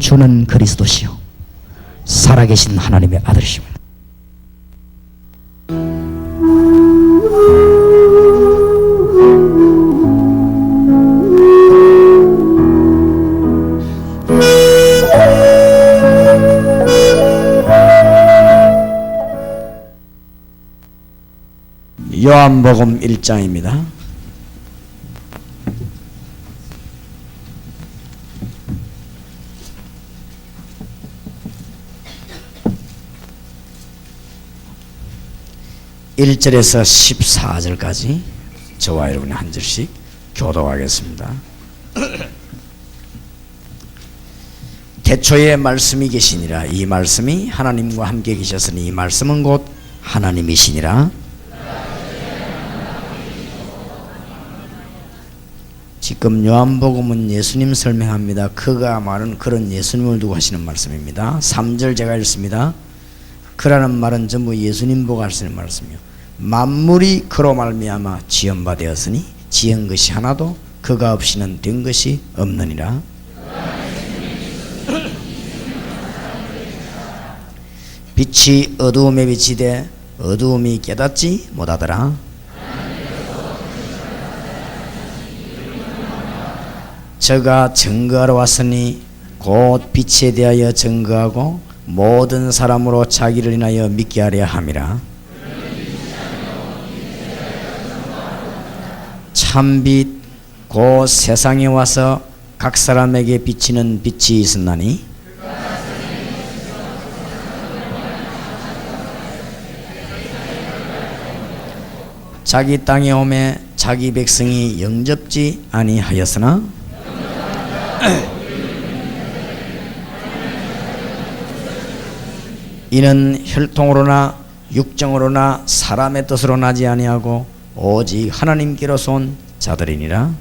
주는 그리스도시요 살아계신 하나님의 아들이십니다. 요한복음 1장입니다. (1절에서) (14절까지) 저와 여러분이 한 절씩 교독하겠습니다. 태초에 말씀이 계시니라. 이 말씀이 하나님과 함께 계셨으니 이 말씀은 곧 하나님이시니라. 지금 요한복음은 예수님 설명합니다. 그가 말은 그런 예수님을 두고 하시는 말씀입니다. 3절 제가 읽습니다. 그라는 말은 전부 예수님 보고 하시는 말씀이요. 만물이 그로 말미암아 지은 바 되었으니 지은 것이 하나도 그가 없이는 된 것이 없느니라. 빛이 어두움에 비치되 어두움이 깨닫지 못하더라. 저가 증거하러 왔으니 곧 빛에 대하여 증거하고 모든 사람으로 자기를 인하여 믿게 하려 함이라. 참빛 곧 세상에 와서 각 사람에게 비치는 빛이 있었나니 자기 땅에 오매 자기 백성이 영접지 아니하였으나 이는 혈통으로나 육정으로나 사람의 뜻으로 나지 아니하고 오직 하나님께로서 온 자들이니라.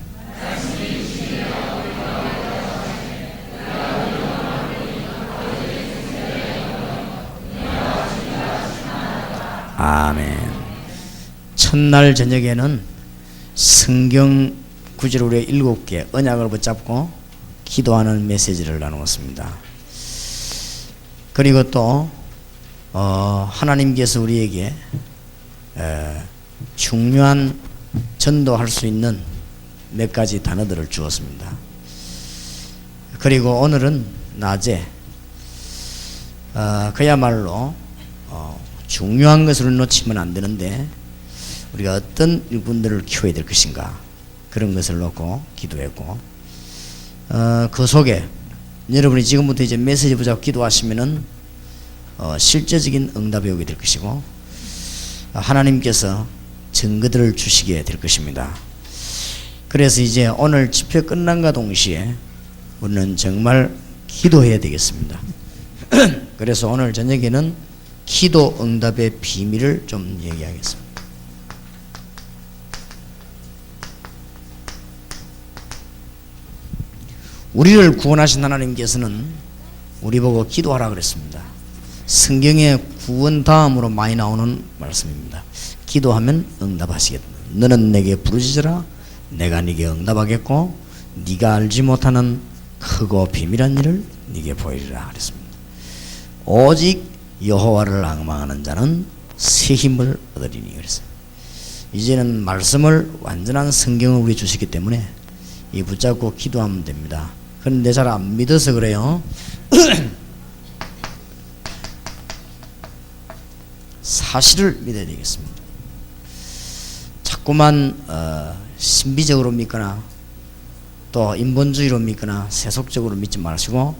아멘. 첫날 저녁에는 성경 구절 우리 7개 언약을 붙잡고 기도하는 메시지를 나누었습니다. 그리고 또 하나님께서 우리에게 중요한 전도할 수 있는 몇 가지 단어들을 주었습니다. 그리고 오늘은 낮에 그야말로 중요한 것을 놓치면 안 되는데 우리가 어떤 일꾼들을 키워야 될 것인가 그런 것을 놓고 기도했고 그 속에 여러분이 지금부터 이제 메시지 붙잡고 기도하시면은 실제적인 응답이 오게 될 것이고 하나님께서 증거들을 주시게 될 것입니다. 그래서 이제 오늘 집회 끝난과 동시에 우리는 정말 기도해야 되겠습니다. 그래서 오늘 저녁에는 기도 응답의 비밀을 좀 얘기하겠습니다. 우리를 구원하신 하나님께서는 우리 보고 기도하라 그랬습니다. 성경에 구원 다음으로 많이 나오는 말씀입니다. 기도하면 응답하시겠다. 너는 내게 부르짖으라 내가 네게 응답하겠고 네가 알지 못하는 크고 비밀한 일을 네게 보이리라 그랬습니다. 오직 여호와를 앙망하는 자는 새 힘을 얻으리니 그랬어요. 이제는 말씀을 완전한 성경을 우리 주시기 때문에 이 붙잡고 기도하면 됩니다. 그런데 잘 안 믿어서 그래요. 사실을 믿어야 되겠습니다. 자꾸만 신비적으로 믿거나 또 인본주의로 믿거나 세속적으로 믿지 마시고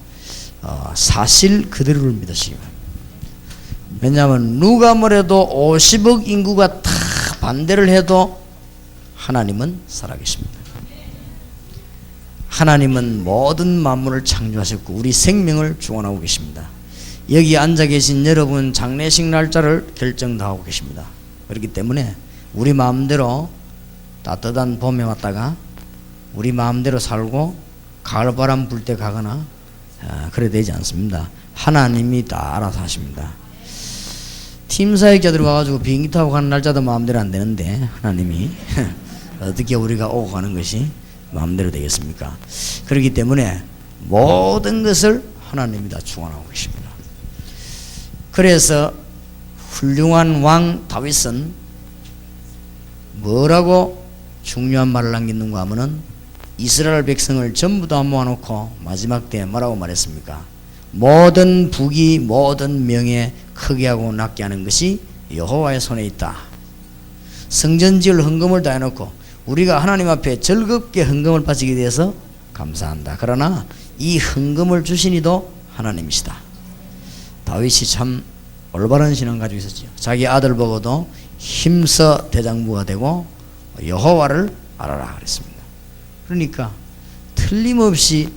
사실 그대로를 믿으시기 바랍니다. 왜냐하면 누가 뭐래도 50억 인구가 다 반대를 해도 하나님은 살아계십니다. 하나님은 모든 만물을 창조하셨고 우리 생명을 주관하고 계십니다. 여기 앉아 계신 여러분 장례식 날짜를 결정 다 하고 계십니다. 그렇기 때문에 우리 마음대로 따뜻한 봄에 왔다가 우리 마음대로 살고 가을바람 불 때 가거나 그래 되지 않습니다. 하나님이 다 알아서 하십니다. 팀 사역자들이 와가지고 비행기 타고 가는 날짜도 마음대로 안 되는데 하나님이 어떻게 우리가 오고 가는 것이 마음대로 되겠습니까? 그렇기 때문에 모든 것을 하나님이 다 주관하고 계십니다. 그래서 훌륭한 왕 다윗은 뭐라고 중요한 말을 남겼는가 하면은 이스라엘 백성을 전부 다 모아놓고 마지막 때에 뭐라고 말했습니까? 모든 부귀 모든 명예 크게 하고 낮게 하는 것이 여호와의 손에 있다. 성전 지을 헌금을 다 해놓고 우리가 하나님 앞에 즐겁게 헌금을 바치게 되어서 감사한다. 그러나 이 헌금을 주신 이도 하나님이시다. 다윗이 참 올바른 신앙 가지고 있었죠. 자기 아들 보고도 힘써 대장부가 되고 여호와를 알아라 그랬습니다. 그러니까 틀림없이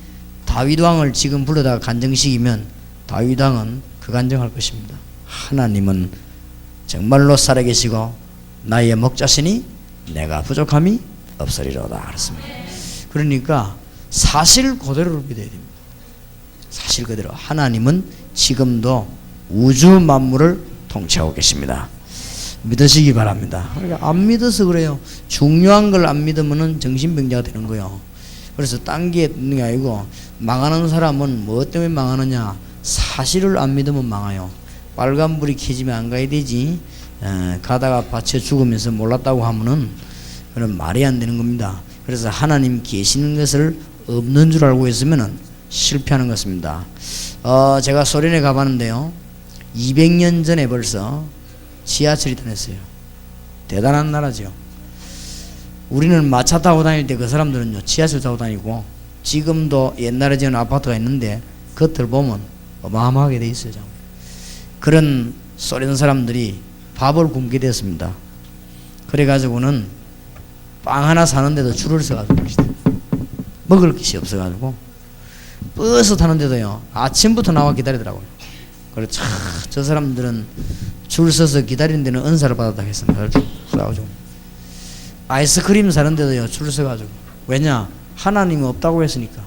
다윗 왕을 지금 불러다가 간증시키면 다윗 왕은 그 간증할 것입니다. 하나님은 정말로 살아계시고 나의 목자시니 내가 부족함이 없으리로다 그랬습니다. 그러니까 사실 그대로를 믿어야 됩니다. 사실 그대로 하나님은 지금도 우주 만물을 통치하고 계십니다. 믿으시기 바랍니다. 그러니까 안 믿어서 그래요. 중요한 걸 안 믿으면 정신병자가 되는 거예요. 그래서 딴 게 있는 게 아니고 망하는 사람은 뭐 때문에 망하느냐? 사실을 안 믿으면 망해요. 빨간불이 켜지면 안 가야 되지. 가다가 밭에 죽으면서 몰랐다고 하면은 그런 말이 안 되는 겁니다. 그래서 하나님 계시는 것을 없는 줄 알고 있으면은 실패하는 것입니다. 제가 소련에 가봤는데요. 200년 전에 벌써 지하철이 다녔어요. 대단한 나라죠. 우리는 마차 타고 다닐 때 그 사람들은요 지하철 타고 다니고 지금도 옛날에 지은 아파트가 있는데 그것들 보면 어마어마하게 돼 있어요. 그런 소련 사람들이 밥을 굶게 됐습니다. 그래가지고는 빵 하나 사는데도 줄을 서가지고 먹을 것이 없어가지고 버스 타는데도요 아침부터 나와 기다리더라고요. 그래서 저 사람들은 줄 서서 기다리는 데는 은사를 받았다고 했습니다. 아이스크림 사는데도요 줄 서가지고 왜냐? 하나님이 없다고 했으니까.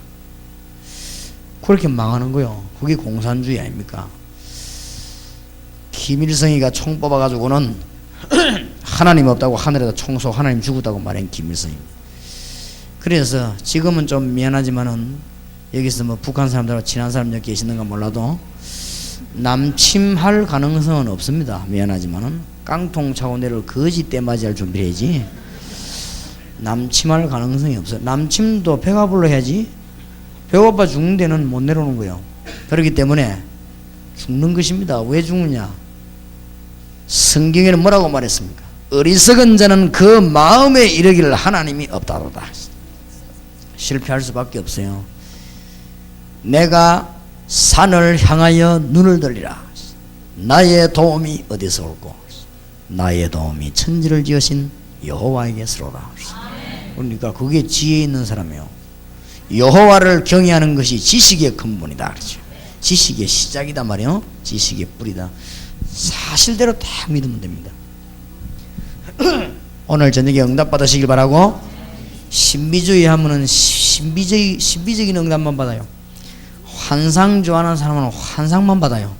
그렇게 망하는 거요. 그게 공산주의 아닙니까? 김일성이가 총 뽑아가지고는 하나님 없다고 하늘에다 총 쏘고 하나님 죽었다고 말한 김일성이. 그래서 지금은 좀 미안하지만은 여기서 뭐 북한 사람들하고 친한 사람들 계시는가 몰라도 남침할 가능성은 없습니다. 미안하지만은 깡통 차고 내려 거지 떼맞이할 준비를 해야지. 남침할 가능성이 없어요. 남침도 배가 불러 해야지. 배고파 죽는 데는 못 내려오는 거예요. 그렇기 때문에 죽는 것입니다. 왜 죽느냐? 성경에는 뭐라고 말했습니까? 어리석은 자는 그 마음에 이르기를 하나님이 없다로다. 실패할 수밖에 없어요. 내가 산을 향하여 눈을 들리라. 나의 도움이 어디서 올고 나의 도움이 천지를 지으신 여호와에게서로라. 그러니까 그게 지혜 있는 사람이에요. 여호와를 경외하는 것이 지식의 근본이다. 그렇죠? 지식의 시작이다 말이에요. 지식의 뿌리다. 사실대로 딱 믿으면 됩니다. 오늘 저녁에 응답 받으시길 바라고. 신비주의 하면은 신비적인 응답만 받아요. 환상 좋아하는 사람은 환상만 받아요.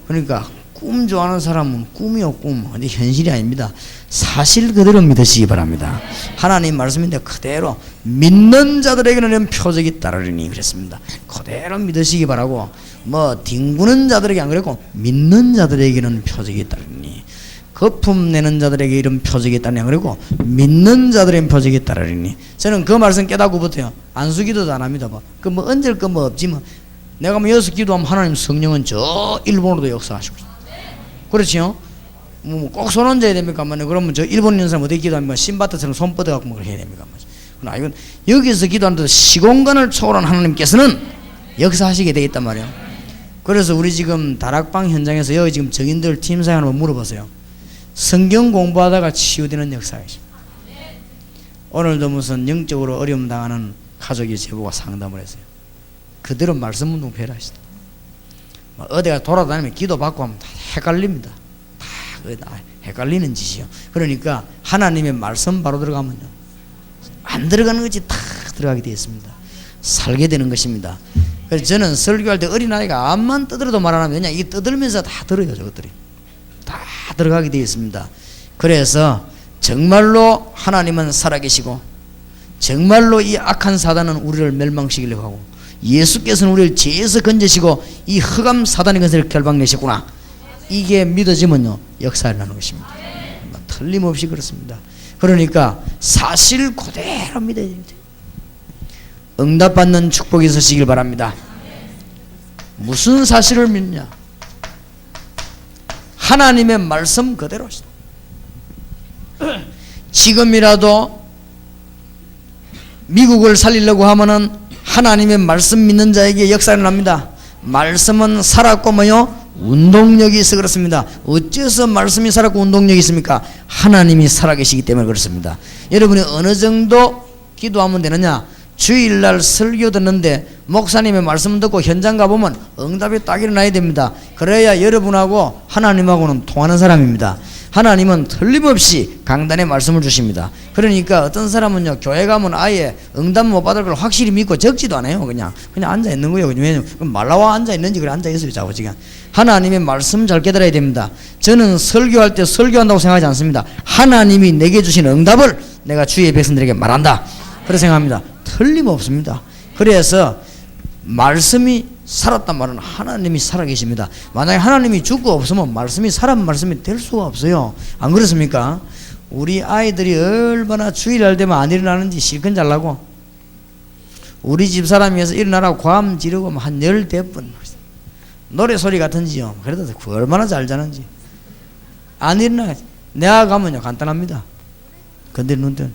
그러니까 꿈 좋아하는 사람은 꿈이요 꿈. 근데 현실이 아닙니다. 사실 그대로 믿으시기 바랍니다. 하나님 말씀인데 그대로 믿는 자들에게는 표적이 따르리니 그랬습니다. 그대로 믿으시기 바라고. 뭐 뒹구는 자들에게 안 그랬고 믿는 자들에게는 표적이 따르리니, 거품 내는 자들에게 이런 표적이 따르니 안 그랬고 믿는 자들에게 표적이 따르리니. 저는 그 말씀 깨닫고부터요 안수기도도 안 합니다. 그 뭐 얹을 거 뭐 없지 뭐. 내가 뭐 여기서 기도하면 하나님 성령은 저 일본으로도 역사하시고 그렇지요? 꼭 손 얹어야 됩니까? 그러면 저 일본 있는 사람 어떻게 기도하면 신바트처럼 손 뻗어갖고 뭐 해야 됩니까? 그러나 이건 여기서 기도하는데도 시공간을 초월한 하나님께서는 역사하시게 되겠단 말이에요. 그래서 우리 지금 다락방 현장에서 여기 지금 정인들 팀사에 한번 물어보세요. 성경 공부하다가 치유되는 역사이죠. 오늘도 무슨 영적으로 어려움 당하는 가족이 제보가 상담을 했어요. 그대로 말씀 운동 배라시다. 어디가 돌아다니면 기도 받고 하면 다 헷갈립니다. 다 헷갈리는 짓이요. 그러니까 하나님의 말씀 바로 들어가면요 안 들어가는 것이 다 들어가게 되어 있습니다. 살게 되는 것입니다. 그래서 저는 설교할 때 어린아이가 암만 떠들어도 말 안 하면 그냥 이게 떠들면서 다 들어요. 저것들이 다 들어가게 되어 있습니다. 그래서 정말로 하나님은 살아계시고 정말로 이 악한 사단은 우리를 멸망시키려고 하고 예수께서는 우리를 죄에서 건지시고 이 흑암 사단의 권세를 결박내셨구나. 이게 믿어지면요 역사를 나누는 것입니다. 틀림없이 그렇습니다. 그러니까 사실 그대로 믿어야 됩니다. 응답받는 축복이 있으시길 바랍니다. 무슨 사실을 믿냐? 하나님의 말씀 그대로. 지금이라도 미국을 살리려고 하면은 하나님의 말씀 믿는 자에게 역사를 납니다. 말씀은 살았고 뭐요? 운동력이 있어 그렇습니다. 어째서 말씀이 살았고 운동력이 있습니까? 하나님이 살아계시기 때문에 그렇습니다. 여러분이 어느 정도 기도하면 되느냐? 주일날 설교 듣는데 목사님의 말씀 듣고 현장 가보면 응답이 딱 일어나야 됩니다. 그래야 여러분하고 하나님하고는 통하는 사람입니다. 하나님은 틀림없이 강단에 말씀을 주십니다. 그러니까 어떤 사람은요 교회 가면 아예 응답 못 받을 걸 확실히 믿고 적지도 않아요. 그냥 앉아 있는 거예요. 왜냐면 말라와 앉아 있는지 그래 앉아 있어요. 자고지간 하나님의 말씀 잘 깨달아야 됩니다. 저는 설교할 때 설교한다고 생각하지 않습니다. 하나님이 내게 주신 응답을 내가 주의 백성들에게 말한다. 그렇게 생각합니다. 틀림없습니다. 그래서 말씀이 살았단 말은 하나님이 살아계십니다. 만약에 하나님이 죽고 없으면 말씀이 살은 말씀이 될 수가 없어요. 안 그렇습니까? 우리 아이들이 얼마나 주일날 되면 안 일어나는지 실컷 잘라고 우리 집 사람이어서 일어나라고 과음 지르고 한 10대번 노래 소리 같은지요. 그래도 얼마나 잘 자는지 안 일어나. 내가 가면요 간단합니다. 근데 눈뜬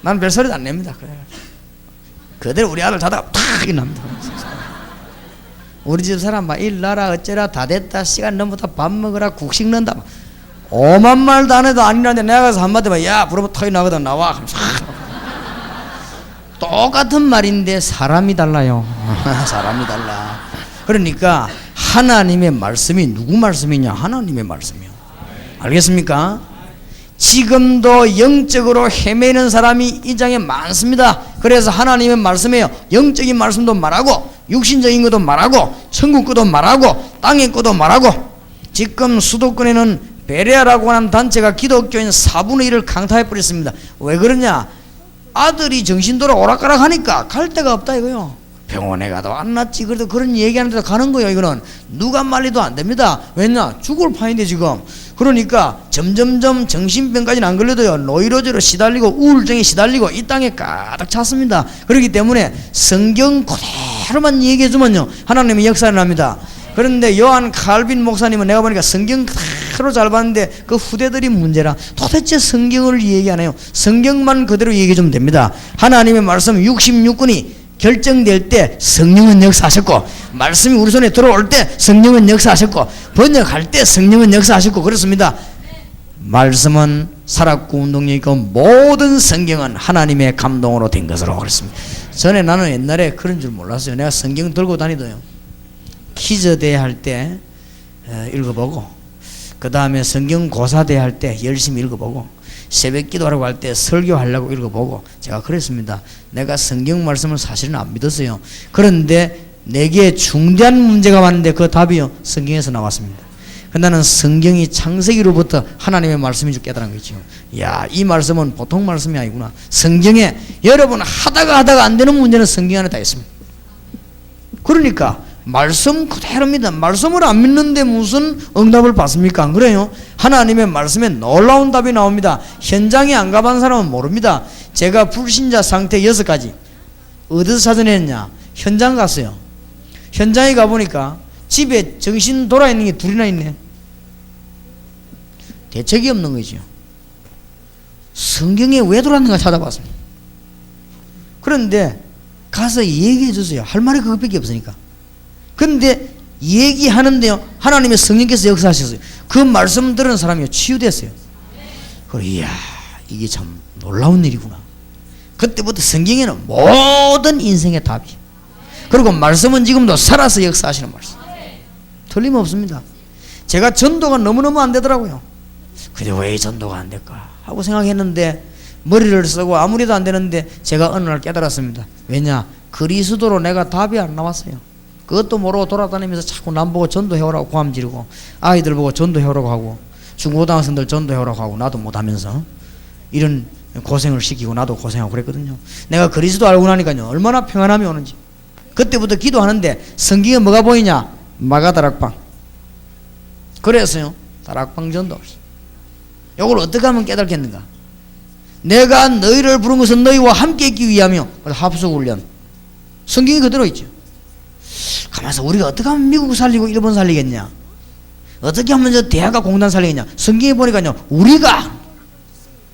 난 별소리도 안 냅니다. 그래. 그대로 우리 아들 자다가 탁 일어납니다. 우리 집 사람 막 일나라 어쩌라 다 됐다 시간 넘었다 밥 먹으라 국 식는다 오만 말도 안 해도 아니라는데 내가 가서 한마디 막 야 부르면 턱이 나거든 나와. 똑같은 말인데 사람이 달라요. 사람이 달라. 그러니까 하나님의 말씀이 누구 말씀이냐? 하나님의 말씀이요. 알겠습니까? 지금도 영적으로 헤매는 사람이 이 장에 많습니다. 그래서 하나님의 말씀에요 영적인 말씀도 말하고 육신적인 것도 말하고 천국 것도 말하고 땅의 것도 말하고 지금 수도권에는 베레아라고 하는 단체가 기독교인 4분의 1을 강타해 버렸습니다. 왜 그러냐? 아들이 정신 돌아 오락가락 하니까 갈 데가 없다 이거요. 병원에 가도 안 낫지. 그래도 그런 얘기하는 데도 가는 거예요. 이거는 누가 말리도 안 됩니다. 왜냐? 죽을 판인데 지금. 그러니까 점점점 정신병까지는 안 걸려도요 노이로제로 시달리고 우울증에 시달리고 이 땅에 가득 찼습니다. 그렇기 때문에 성경 그대로만 얘기해 주면요 하나님의 역사를 납니다. 그런데 요한 칼빈 목사님은 내가 보니까 성경 그대로 잘 봤는데 그 후대들이 문제라 도대체 성경을 얘기 안 해요. 성경만 그대로 얘기해 주면 됩니다. 하나님의 말씀 66권이 결정될 때 성령은 역사하셨고 말씀이 우리 손에 들어올 때 성령은 역사하셨고 번역할 때 성령은 역사하셨고 그렇습니다. 말씀은 살았고 운동력 있고 모든 성경은 하나님의 감동으로 된 것으로 그렇습니다. 전에 나는 옛날에 그런 줄 몰랐어요. 내가 성경 들고 다니도요 퀴즈대회 할 때 읽어보고 그 다음에 성경 고사대회 할 때 열심히 읽어보고 새벽 기도하라고 할 때 설교하려고 읽어보고 제가 그랬습니다. 내가 성경 말씀을 사실은 안 믿었어요. 그런데 내게 중대한 문제가 왔는데 그 답이요 성경에서 나왔습니다. 나는 성경이 창세기로부터 하나님의 말씀인 줄 깨달은 거죠. 야, 이 말씀은 보통 말씀이 아니구나. 성경에 여러분 하다가 안 되는 문제는 성경 안에 다 있습니다. 그러니까 말씀 그대로입니다. 말씀을 안 믿는데 무슨 응답을 받습니까? 안 그래요? 하나님의 말씀에 놀라운 답이 나옵니다. 현장에 안 가본 사람은 모릅니다. 제가 불신자 상태 6가지 어디서 찾아냈냐? 현장 갔어요. 현장에 가보니까 집에 정신 돌아있는 게 둘이나 있네. 대책이 없는 거죠. 성경에 왜 돌아왔는가 찾아봤습니다. 그런데 가서 얘기해 주세요. 할 말이 그것밖에 없으니까. 근데 얘기하는데요 하나님의 성령께서 역사하셨어요. 그 말씀 들은 사람이 치유됐어요. 그래, 이야 이게 참 놀라운 일이구나. 그때부터 성경에는 모든 인생의 답이 그리고 말씀은 지금도 살아서 역사하시는 말씀 틀림없습니다. 제가 전도가 너무너무 안 되더라고요. 근데 왜 전도가 안 될까 하고 생각했는데 머리를 쓰고 아무리도 안 되는데 제가 어느 날 깨달았습니다. 왜냐? 그리스도로 내가 답이 안 나왔어요. 그것도 모르고 돌아다니면서 자꾸 남 보고 전도해오라고 고함 지르고 아이들 보고 전도해오라고 하고 중고등학생들 전도해오라고 하고 나도 못하면서 이런 고생을 시키고 나도 고생하고 그랬거든요. 내가 그리스도 알고 나니까요 얼마나 평안함이 오는지. 그때부터 기도하는데 성경에 뭐가 보이냐? 마가다락방. 그래서요 다락방 전도. 이걸 어떻게 하면 깨닫겠는가? 내가 너희를 부른 것은 너희와 함께 있기 위하며. 합숙훈련. 성경이 그대로 있죠. 가만있어. 우리가 어떻게 하면 미국 살리고 일본 살리겠냐? 어떻게 하면 저 대학가 공단 살리겠냐? 성경에 보니까요 우리가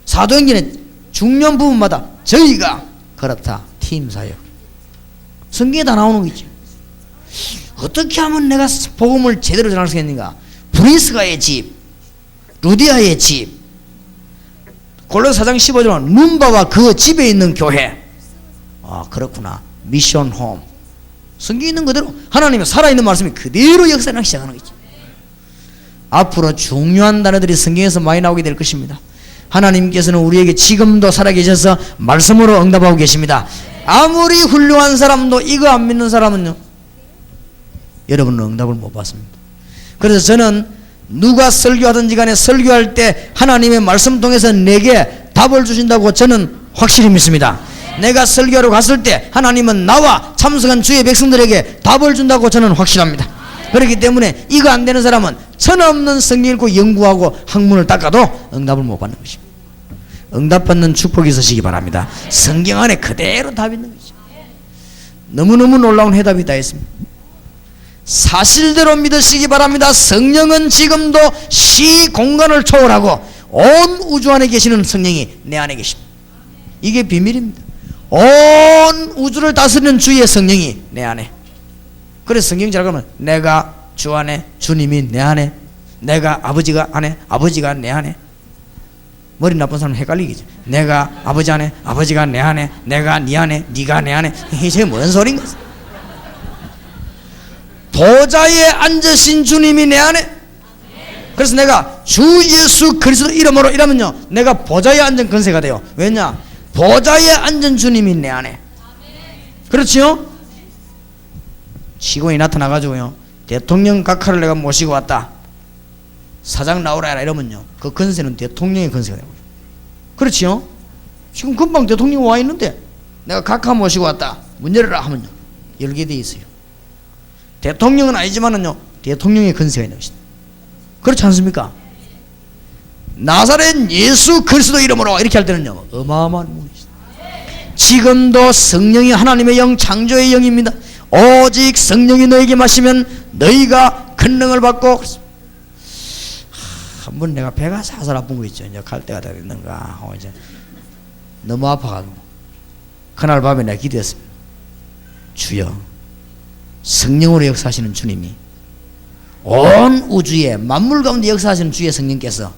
사도행전에 중요한 부분마다 저희가 그렇다. 팀 사역. 성경에 다 나오는 거 있죠. 어떻게 하면 내가 복음을 제대로 전할 수 있겠는가? 브리스가의 집, 루디아의 집, 골로새 4장 15절은 눈바와 그 집에 있는 교회. 아 그렇구나. 미션 홈. 성경에 있는 그대로 하나님의 살아있는 말씀이 그대로 역사하기 시작하는 거죠. 앞으로 중요한 단어들이 성경에서 많이 나오게 될 것입니다. 하나님께서는 우리에게 지금도 살아계셔서 말씀으로 응답하고 계십니다. 아무리 훌륭한 사람도 이거 안 믿는 사람은요 여러분은 응답을 못 받습니다. 그래서 저는 누가 설교하든지 간에 설교할 때 하나님의 말씀 통해서 내게 답을 주신다고 저는 확실히 믿습니다. 내가 설교하러 갔을 때 하나님은 나와 참석한 주의 백성들에게 답을 준다고 저는 확실합니다. 그렇기 때문에 이거 안 되는 사람은 천없는 성경 읽고 연구하고 학문을 닦아도 응답을 못 받는 것입니다. 응답받는 축복이 있으시기 바랍니다. 성경 안에 그대로 답이 있는 것이죠. 너무너무 놀라운 해답이 다 있습니다. 사실대로 믿으시기 바랍니다. 성령은 지금도 시 공간을 초월하고 온 우주 안에 계시는 성령이 내 안에 계십니다. 이게 비밀입니다. 온 우주를 다스리는 주의 성령이 내 안에. 그래서 성경 잘 가면 내가 주 안에, 주님이 내 안에, 내가 아버지가 안에, 아버지가 내 안에. 머리 나쁜 사람은 헷갈리겠죠. 내가 아버지 안에, 아버지가 내 안에, 내가 네 안에, 네가 내 안에. 이게 뭔 소린가? 보좌에 앉으신 주님이 내 안에. 그래서 내가 주 예수 그리스도 이름으로 이러면요 내가 보좌에 앉은 권세가 돼요. 왜냐? 보좌에 앉은 주님이 내 안에. 그렇지요? 직원이 나타나가지고요 대통령 각하를 내가 모시고 왔다, 사장 나오라 해라 이러면요 그 권세는 대통령의 권세가 되는 거죠. 그렇지요? 지금 금방 대통령 와 있는데 내가 각하 모시고 왔다 문 열어라 하면요 열게 돼 있어요. 대통령은 아니지만은요 대통령의 권세가 있는 것이다. 그렇지 않습니까? 나사렛 예수 그리스도 이름으로 이렇게 할 때는요 어마어마한 문이시다. 지금도 성령이 하나님의 영, 창조의 영입니다. 오직 성령이 너에게 마시면 너희가 권능을 받고. 한번 내가 배가 살살 아픈 거 있죠. 이제 갈 때가 다 됐는가 이제 너무 아파가지고 그날 밤에 내가 기도했습니다. 주여, 성령으로 역사하시는 주님이 온 우주에 만물 가운데 역사하시는 주의 성령께서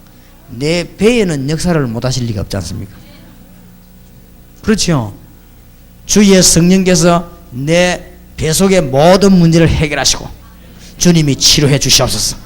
내 배에는 역사를 못하실 리가 없지 않습니까? 그렇죠? 주의 성령께서 내 배 속의 모든 문제를 해결하시고 주님이 치료해 주시옵소서.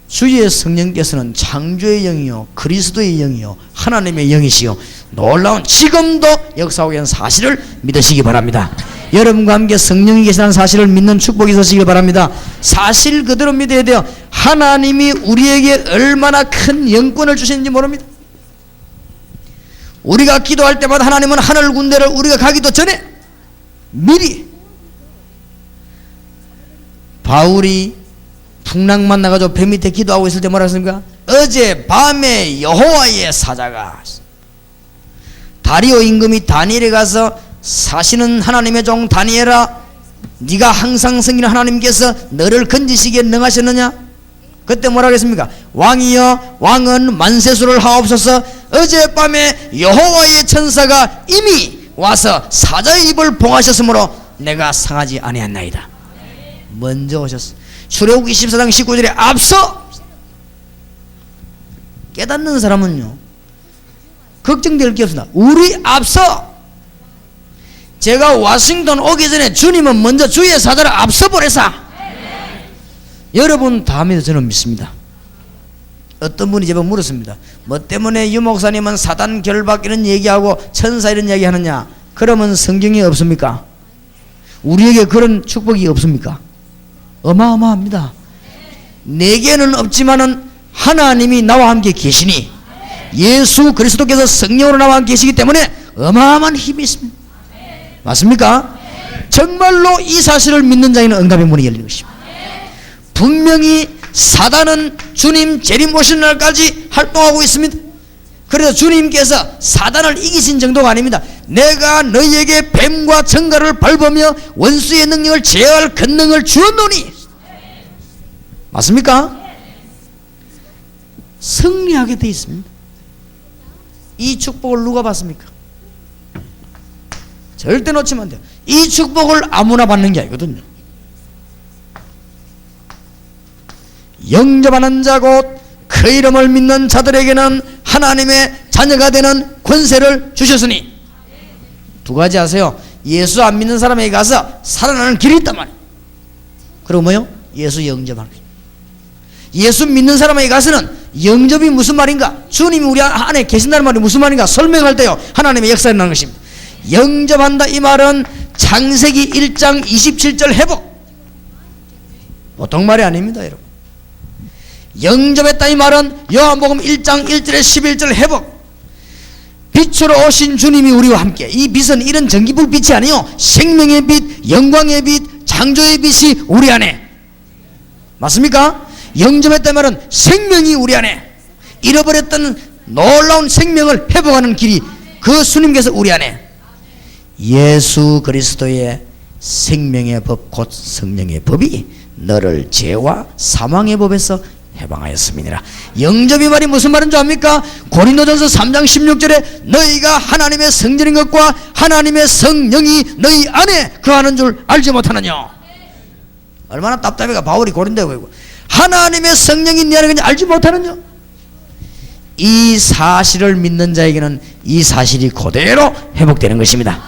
주의 성령께서는 창조의 영이요 그리스도의 영이요 하나님의 영이시요 놀라운 지금도 역사하고 있는 사실을 믿으시기 바랍니다. 여러분과 함께 성령이 계시다는 사실을 믿는 축복이 있으시기 바랍니다. 사실 그대로 믿어야 돼요. 하나님이 우리에게 얼마나 큰 영권을 주시는지 모릅니다. 우리가 기도할 때마다 하나님은 하늘 군대를 우리가 가기도 전에 미리, 바울이 풍랑 만나가지고 배 밑에 기도하고 있을 때 뭐라 했습니까? 어제 밤에 여호와의 사자가, 다리오 임금이 다니엘에 가서 사시는 하나님의 종 다니엘아, 네가 항상 섬기는 하나님께서 너를 건지시기에 능하셨느냐? 그때 뭐라 그랬습니까? 왕이여, 왕은 만세수를 하옵소서. 어젯밤에 여호와의 천사가 이미 와서 사자의 입을 봉하셨으므로 내가 상하지 아니하나이다. 먼저 오셨어. 출애굽기 24장 19절에 앞서 깨닫는 사람은요 걱정될 게 없습니다. 우리 앞서, 제가 워싱턴 오기 전에 주님은 먼저 주의 사자를 앞서 보내사. 여러분 다 믿어 저는 믿습니다. 어떤 분이 제가 물었습니다. 뭐 때문에 유 목사님은 사단 결박 이런 얘기하고 천사 이런 얘기 하느냐? 그러면 성경에 없습니까? 우리에게 그런 축복이 없습니까? 어마어마합니다. 내게는 없지만은 하나님이 나와 함께 계시니 예수 그리스도께서 성령으로 나와 계시기 때문에 어마어마한 힘이 있습니다. 맞습니까? 정말로 이 사실을 믿는 자에는 응답의 문이 열리는 것입니다. 분명히 사단은 주님 재림 오시는 날까지 활동하고 있습니다. 그래서 주님께서 사단을 이기신 정도가 아닙니다. 내가 너희에게 뱀과 정갈을 밟으며 원수의 능력을 제어할 권능을 주었노니. 맞습니까? 승리하게 되어 있습니다. 이 축복을 누가 받습니까? 절대 놓치면 안 돼요. 이 축복을 아무나 받는 게 아니거든요. 영접하는 자 곧 그 이름을 믿는 자들에게는 하나님의 자녀가 되는 권세를 주셨으니. 두 가지 아세요? 예수 안 믿는 사람에게 가서 살아나는 길이 있단 말이에요. 그리고 뭐요? 예수 영접하는 거예요. 예수 믿는 사람에게 가서는 영접이 무슨 말인가? 주님이 우리 안에 계신다는 말이 무슨 말인가? 설명할 때요 하나님의 역사가 일어나는 것입니다. 영접한다 이 말은 창세기 1장 27절 회복, 보통 말이 아닙니다 여러분. 영접했다 이 말은 요한복음 1장 1절에 11절 회복, 빛으로 오신 주님이 우리와 함께. 이 빛은 이런 전기불빛이 아니요 생명의 빛, 영광의 빛, 창조의 빛이 우리 안에. 맞습니까? 영접했다 말은 생명이 우리 안에, 잃어버렸던 놀라운 생명을 회복하는 길이 그 주님께서 우리 안에. 예수 그리스도의 생명의 법 곧 성령의 법이 너를 죄와 사망의 법에서 해방하였습니다. 영접이 말이 무슨 말인 줄 압니까? 고린도전서 3장 16절에 너희가 하나님의 성전인 것과 하나님의 성령이 너희 안에 거하는 줄 알지 못하느냐. 얼마나 답답해가 바울이 고린도에 보이고 하나님의 성령이 네 안에 있는지 알지 못하느냐. 이 사실을 믿는 자에게는 이 사실이 그대로 회복되는 것입니다.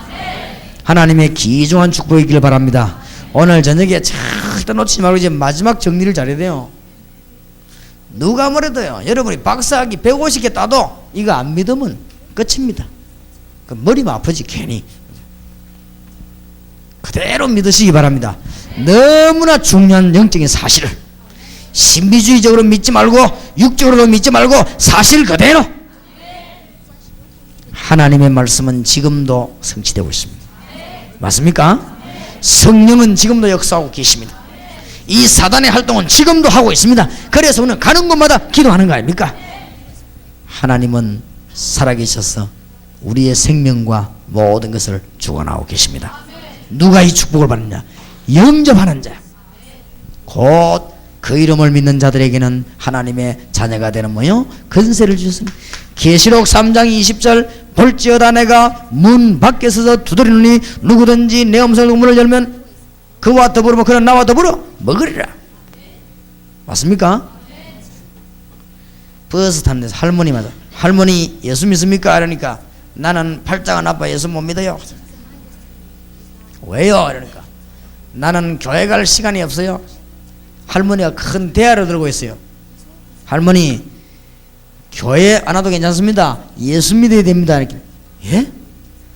하나님의 귀중한 축복이길 바랍니다. 오늘 저녁에 절대 놓치지 말고 이제 마지막 정리를 잘해야 돼요. 누가 뭐래도요 여러분이 박사학위 150개 따도 이거 안 믿으면 끝입니다. 그 머리만 아프지 괜히. 그대로 믿으시기 바랍니다. 너무나 중요한 영적인 사실을 신비주의적으로 믿지 말고 육적으로 믿지 말고 사실 그대로. 하나님의 말씀은 지금도 성취되고 있습니다. 맞습니까? 성령은 지금도 역사하고 계십니다. 이 사단의 활동은 지금도 하고 있습니다. 그래서 우리는 가는 곳마다 기도하는 거 아닙니까? 하나님은 살아계셔서 우리의 생명과 모든 것을 주관하고 계십니다. 누가 이 축복을 받느냐? 영접하는 자 곧 그 이름을 믿는 자들에게는 하나님의 자녀가 되는 뭐요? 권세를 주셨습니다. 계시록 3장 20절 볼지어다 내가 문 밖에 서서 두드리노니 누구든지 내 음성으로 문을 열면 그와 더불어 그는 나와 더불어 먹으리라. 맞습니까? 버스 타는 데서 할머니마다 할머니 예수 믿습니까? 이러니까 나는 팔자가 나빠 예수 못 믿어요. 왜요? 이러니까 나는 교회 갈 시간이 없어요. 할머니가 큰 대야를 들고 있어요. 할머니 교회 안 와도 괜찮습니다. 예수 믿어야 됩니다. 이렇게. 예?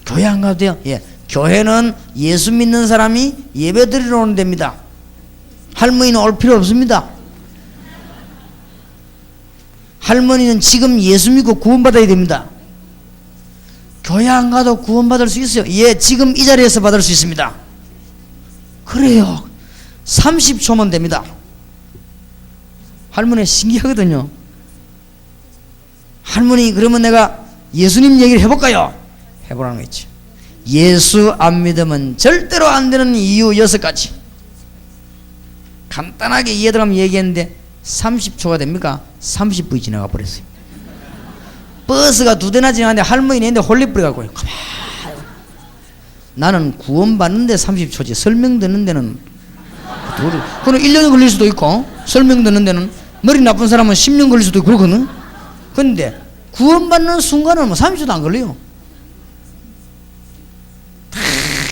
교회 안 가도 돼요? 예. 교회는 예수 믿는 사람이 예배 드리러 오는 데입니다. 할머니는 올 필요 없습니다. 할머니는 지금 예수 믿고 구원받아야 됩니다. 교회 안 가도 구원받을 수 있어요. 예, 지금 이 자리에서 받을 수 있습니다. 그래요. 30초면 됩니다. 할머니 신기하거든요. 할머니 그러면 내가 예수님 얘기를 해볼까요? 해보라는 거있죠. 예수 안 믿으면 절대로 안 되는 이유 6가지 간단하게 이해들어가면 얘기했는데 30초가 됩니까? 30분이 지나가 버렸어요. 버스가 2대나 지나가는데 할머니는 있는데 홀리뿌리갖고 나는 구원받는데 30초지 설명 듣는 데는 그럼 1년이 걸릴 수도 있고 설명 듣는 데는 머리 나쁜 사람은 10년 걸릴 수도 있고 그러거든. 근데 구원받는 순간은 뭐 30초도 안 걸려요.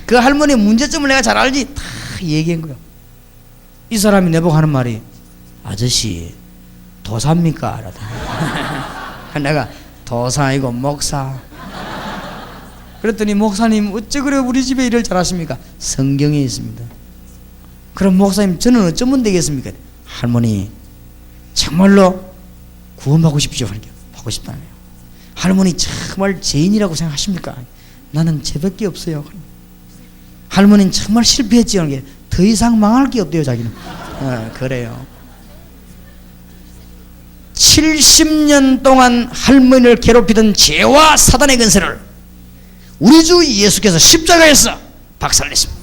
그 할머니의 문제점을 내가 잘 알지 다 얘기한 거야. 이 사람이 내보고 하는 말이 아저씨 도사입니까? 내가 도사 아니고 목사. 그랬더니 목사님 어째 그래 우리 집에 일을 잘하십니까? 성경에 있습니다. 그럼 목사님 저는 어쩌면 되겠습니까? 할머니 정말로 구원받고 싶죠? 받고 싶다는 거예요. 할머니 정말 죄인이라고 생각하십니까? 나는 죄밖에 없어요. 할머니는 정말 실패했지요. 더 이상 망할 게 없대요, 자기는. 그래요. 70년 동안 할머니를 괴롭히던 죄와 사단의 근세를 우리 주 예수께서 십자가에서 박살냈습니다.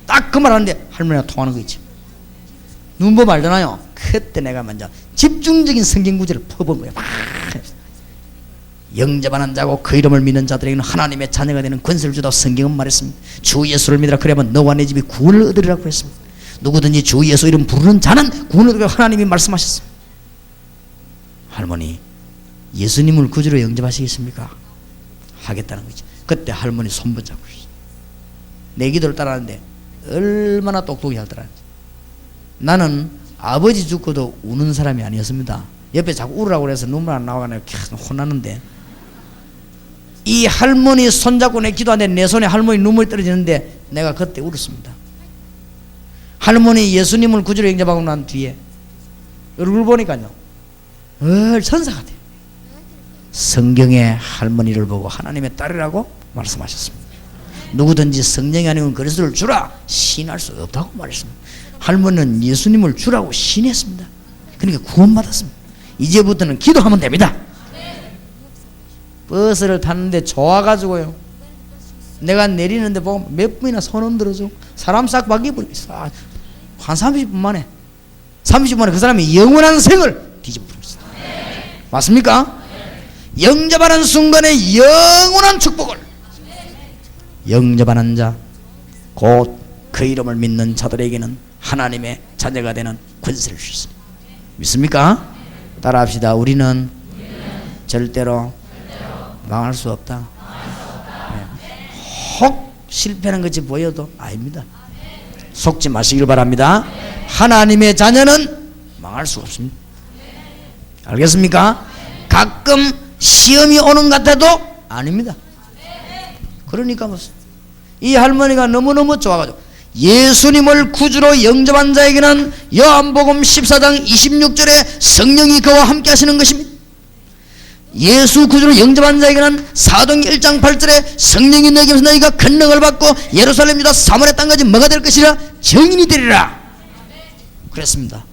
딱 그 말 하는데 할머니가 통하는 거 있죠. 눈보면 알잖아요. 그때 내가 먼저 집중적인 성경 구절을 퍼본 거예요. 막 영접하는 자고 그 이름을 믿는 자들에게는 하나님의 자녀가 되는 권세를 주다고 성경은 말했습니다. 주 예수를 믿으라 그러면 너와 내 집이 구원을 얻으리라고 했습니다. 누구든지 주 예수 이름 부르는 자는 구원을 얻으리라고 하나님이 말씀하셨습니다. 할머니 예수님을 구주로 영접하시겠습니까? 하겠다는 거죠. 그때 할머니 손 붙잡고 내 기도를 따라하는데 얼마나 똑똑히 하더라. 나는 아버지 죽고도 우는 사람이 아니었습니다. 옆에 자꾸 울으라고 그래서 눈물 안 나와가지고 계속 혼나는데 이 할머니 손잡고 내 기도하는데 내 손에 할머니 눈물이 떨어지는데 내가 그때 울었습니다. 할머니 예수님을 구주로 영접하고 난 뒤에 얼굴 보니까요 천사 같아요. 성경에 할머니를 보고 하나님의 딸이라고 말씀하셨습니다. 누구든지 성령이 아니면 그리스도를 주라 신할 수 없다고 말했습니다. 할머니는 예수님을 주라고 신했습니다. 그러니까 구원받았습니다. 이제부터는 기도하면 됩니다. 버스를 탔는데 좋아가지고요 내가 내리는데 보면 몇 분이나 손 흔들어줘. 사람 싹 바뀌어버리고 있어. 한 30분 만에 그 사람이 영원한 생을 뒤집어버리고 있어. 맞습니까? 영접하는 순간에 영원한 축복을 영접하는 자 곧 그 이름을 믿는 자들에게는 하나님의 자녀가 되는 권세를 주셨습니다. 믿습니까? 따라합시다. 우리는 절대로 망할 수 없다. 혹 실패하는 것이 보여도 아닙니다. 속지 마시길 바랍니다. 하나님의 자녀는 망할 수가 없습니다. 알겠습니까? 가끔 시험이 오는 것 같아도 아닙니다. 그러니까 이 할머니가 너무너무 좋아가지고 예수님을 구주로 영접한 자에게는 요한복음 14장 26절에 성령이 그와 함께 하시는 것입니다. 예수 구주로 영접한 자에게는 사도행 1장 8절에 성령이 너에게서 너희가 큰 능을 받고 예루살렘 유다 사마리아 땅까지 뭐가 될 것이라 증인이 되리라 그랬습니다.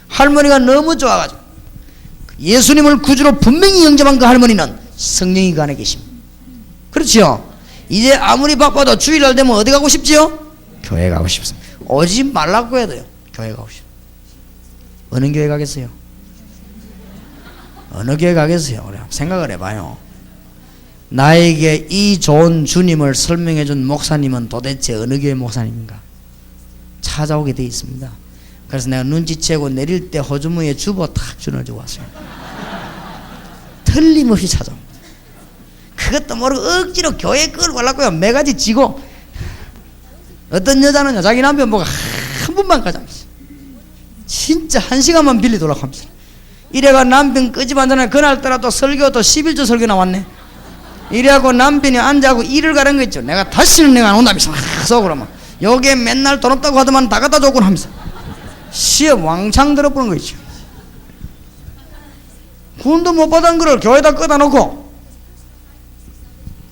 할머니가 너무 좋아가지고 예수님을 구주로 분명히 영접한 그 할머니는 성령이 그 안에 계십니다. 그렇지요? 이제 아무리 바빠도 주일날 되면 어디 가고 싶지요? 교회 가고 싶습니다. 오지 말라고 해도요 교회 가고 싶어요. 어느 교회 가겠어요? 어느 교회 가겠어요? 우리 생각을 해봐요. 나에게 이 좋은 주님을 설명해 준 목사님은 도대체 어느 교회 목사님인가? 찾아오게 되어 있습니다. 그래서 내가 눈치채고 내릴 때 호주머니에 주보 탁 주워주고 왔어요. 틀림없이 찾아옵니다. 그것도 모르고 억지로 교회 끌고 가려고요. 매가지 지고 어떤 여자는요 자기 남편 보고 한 번만 가자 진짜 1시간만 빌리도록 하면서 이래가 남편 끄집어내는 그날따라 또 설교 또 11조 설교 나왔네. 이래갖고 남편이 앉아고 일을 가는 거 있죠. 내가 다시는 내가 안 온다면서 속으로 막 요게 맨날 돈 없다고 하더만 다 갖다 줬군 하면서 시험 왕창 들어보는 거 있죠. 구원도 못 받은 거를 교회에다 끄다 놓고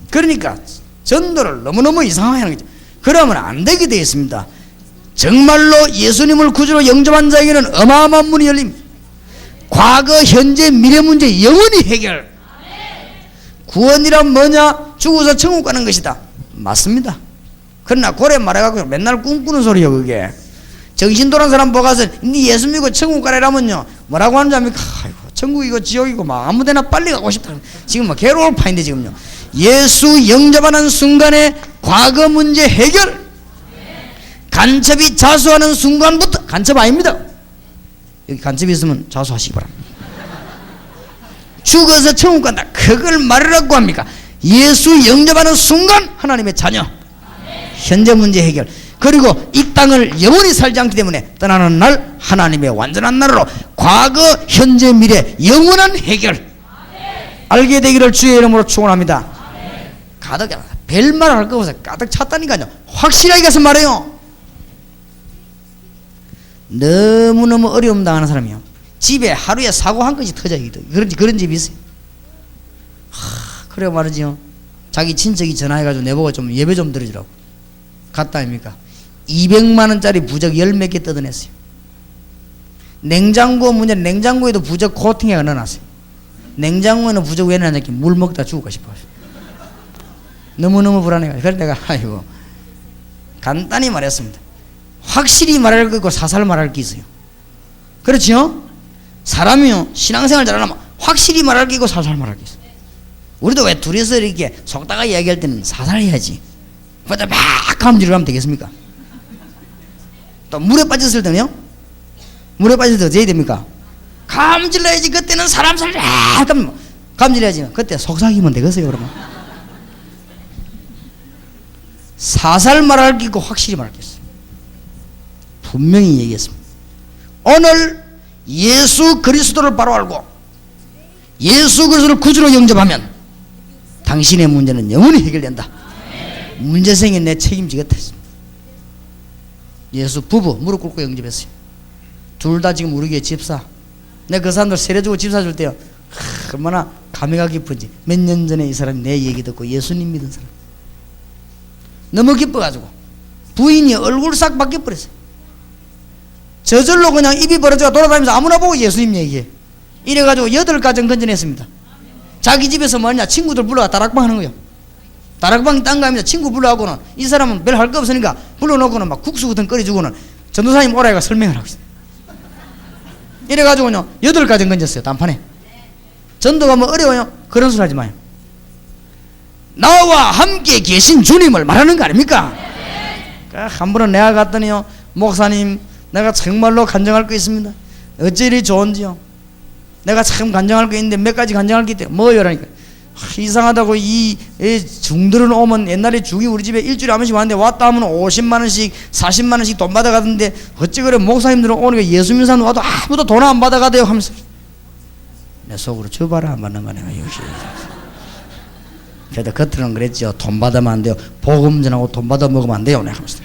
그러니까 전도를 너무너무 이상하게 하는 거죠. 그러면 안 되게 되어 있습니다. 정말로 예수님을 구주로 영접한 자에게는 어마어마한 문이 열립니다. 과거, 현재, 미래 문제 영원히 해결. 구원이란 뭐냐? 죽어서 천국 가는 것이다. 맞습니다. 그러나 고래 말해갖고 맨날 꿈꾸는 소리요 그게. 정신 돌아온 사람 보고서 니 예수 믿고 천국 가래라면요 뭐라고 하는지 압니까? 아이고 천국이고 지옥이고 막 아무데나 빨리 가고 싶다. 지금 막 괴로울 파인데 지금요. 예수 영접하는 순간에 과거 문제 해결. 간첩이 자수하는 순간부터 간첩 아닙니다. 여기 간첩이 있으면 자수하시기 바랍니다. 죽어서 천국 간다. 그걸 말이라고 합니까? 예수 영접하는 순간 하나님의 자녀. 현재 문제 해결. 그리고 이 땅을 영원히 살지 않기 때문에 떠나는 날 하나님의 완전한 나라로 과거, 현재, 미래 영원한 해결. 알게 되기를 주의 이름으로 축원합니다. 가득 별말 할 거 없어요. 가득 찼다니까요. 확실하게 가서 말해요. 너무너무 어려움 당하는 사람이요 집에 하루에 사고 한 건씩 터져요. 그런 집이 있어요. 그래 말이지요. 자기 친척이 전화해가지고 내보고 좀 예배 좀 드리라고 갔다 아닙니까? 200만 원짜리 부적 10몇 개 뜯어냈어요. 냉장고 문제, 냉장고에도 부적 코팅해가 넣어놨어요. 냉장고에는 부적 왜 넣었냐? 물 먹다 죽을까 싶어요. 너무너무 불안해가. 그래서 내가 아이고 간단히 말했습니다. 확실히 말할 거 있고 사살 말할 게 있어요. 그렇죠? 사람이요 신앙생활 잘하려면 확실히 말할 게 있고 사살 말할 게 있어요. 우리도 왜 둘이서 이렇게 속다가 이야기할 때는 사살해야지. 그러다 막 감지를 하면 되겠습니까? 또 물에 빠졌을 때는요? 물에 빠졌을 때 어떻게 해야 됩니까? 감질 해야지. 그때는 사람 살 감질 해야지. 그때 속삭이면 되겠어요. 그러면 사살 말할 게 있고 확실히 말할 게 있어요. 분명히 얘기했습니다. 오늘 예수 그리스도를 바로 알고 예수 그리스도를 구주로 영접하면 당신의 문제는 영원히 해결된다. 문제생이 내 책임지겠다 했습니다. 예수 부부 무릎 꿇고 영접했어요. 둘 다 지금 우리 교회 집사. 내가 그 사람들 세례주고 집사 줄 때요 얼마나 감회가 깊은지. 몇 년 전에 이 사람이 내 얘기 듣고 예수님 믿은 사람 너무 기뻐가지고 부인이 얼굴 싹 바뀌어버렸어요. 저절로 그냥 입이 벌어져가 돌아다니면서 아무나 보고 예수님 얘기해. 이래가지고 8가정 건져냈습니다. 자기 집에서 뭐냐 친구들 불러가 다락방 하는 거예요. 다락방이 딴 거 아닙니다. 친구 불러가고는 이 사람은 별 할 거 없으니까 불러놓고는 막 국수 같은 거 끓여주고는 전도사님 오라니까 설명을 하고 있어요. 이래가지고요 8가정 건졌어요. 단판에. 전도가 뭐 어려워요? 그런 소리 하지 마요. 나와 함께 계신 주님을 말하는 거 아닙니까? 한 번은 내가 갔더니요 목사님 내가 정말로 간증할 거 있습니다. 어찌 이리 좋은지요. 내가 참 간증할 거 있는데 몇 가지 간증할 게 있대요. 뭐요라니까. 이상하다고 이 중들은 오면 옛날에 죽이 우리 집에 일주일에 한 번씩 왔는데 왔다 하면 50만원씩 40만원씩 돈 받아가던데 어찌 그래 목사님들은 오니까 예수 믿는 사람 와도 아무도 돈 안 받아가대요 하면서 내 속으로 줘봐라 안 받는 거네. 역시 그래도 겉으로는 그랬죠. 돈 받으면 안 돼요. 복음 전하고 돈 받아 먹으면 안 돼요. 내가 하면서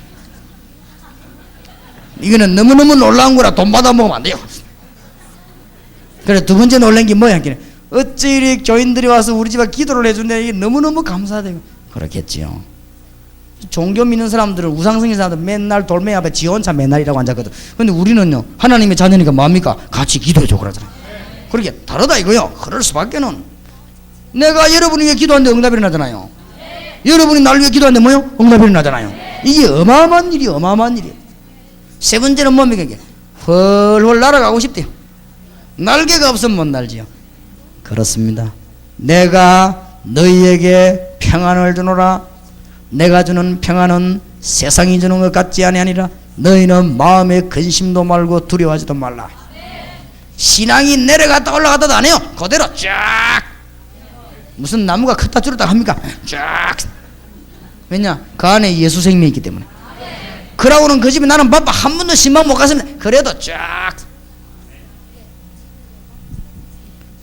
이거는 너무너무 놀라운 거라 돈 받아 먹으면 안 돼요. 그래 두 번째 놀란 게 뭐야? 어찌 이리 교인들이 와서 우리 집에 기도를 해준대. 이게 너무너무 감사하대요. 그렇겠지요. 종교 믿는 사람들은 우상성인 사람들 맨날 돌멩이 앞에 지 혼자 맨날이라고 앉았거든. 근데 우리는요 하나님의 자녀니까 뭐합니까? 같이 기도해줘 그러잖아요. 그렇게 다르다 이거요. 그럴 수밖에는. 내가 여러분이 위해 기도하는데 응답이 일어나잖아요. 여러분이 나를 위해 기도하는데 뭐요? 응답이 일어나잖아요. 이게 어마어마한 일이에요. 어마어마한 일이에요. 세 번째는 뭡니까? 이게 훨훨 날아가고 싶대요. 날개가 없으면 못 날지요. 그렇습니다. 내가 너희에게 평안을 주노라. 내가 주는 평안은 세상이 주는 것 같지 아니하니라. 너희는 마음에 근심도 말고 두려워하지도 말라. 신앙이 내려갔다 올라갔다도 안 해요. 그대로 쫙. 무슨 나무가 컸다 줄었다 합니까? 쫙. 왜냐? 그 안에 예수 생명이 있기 때문에. 그러고는 그 집에 나는 바빠 한 번도 신방 못 갔습니다. 그래도 쫙.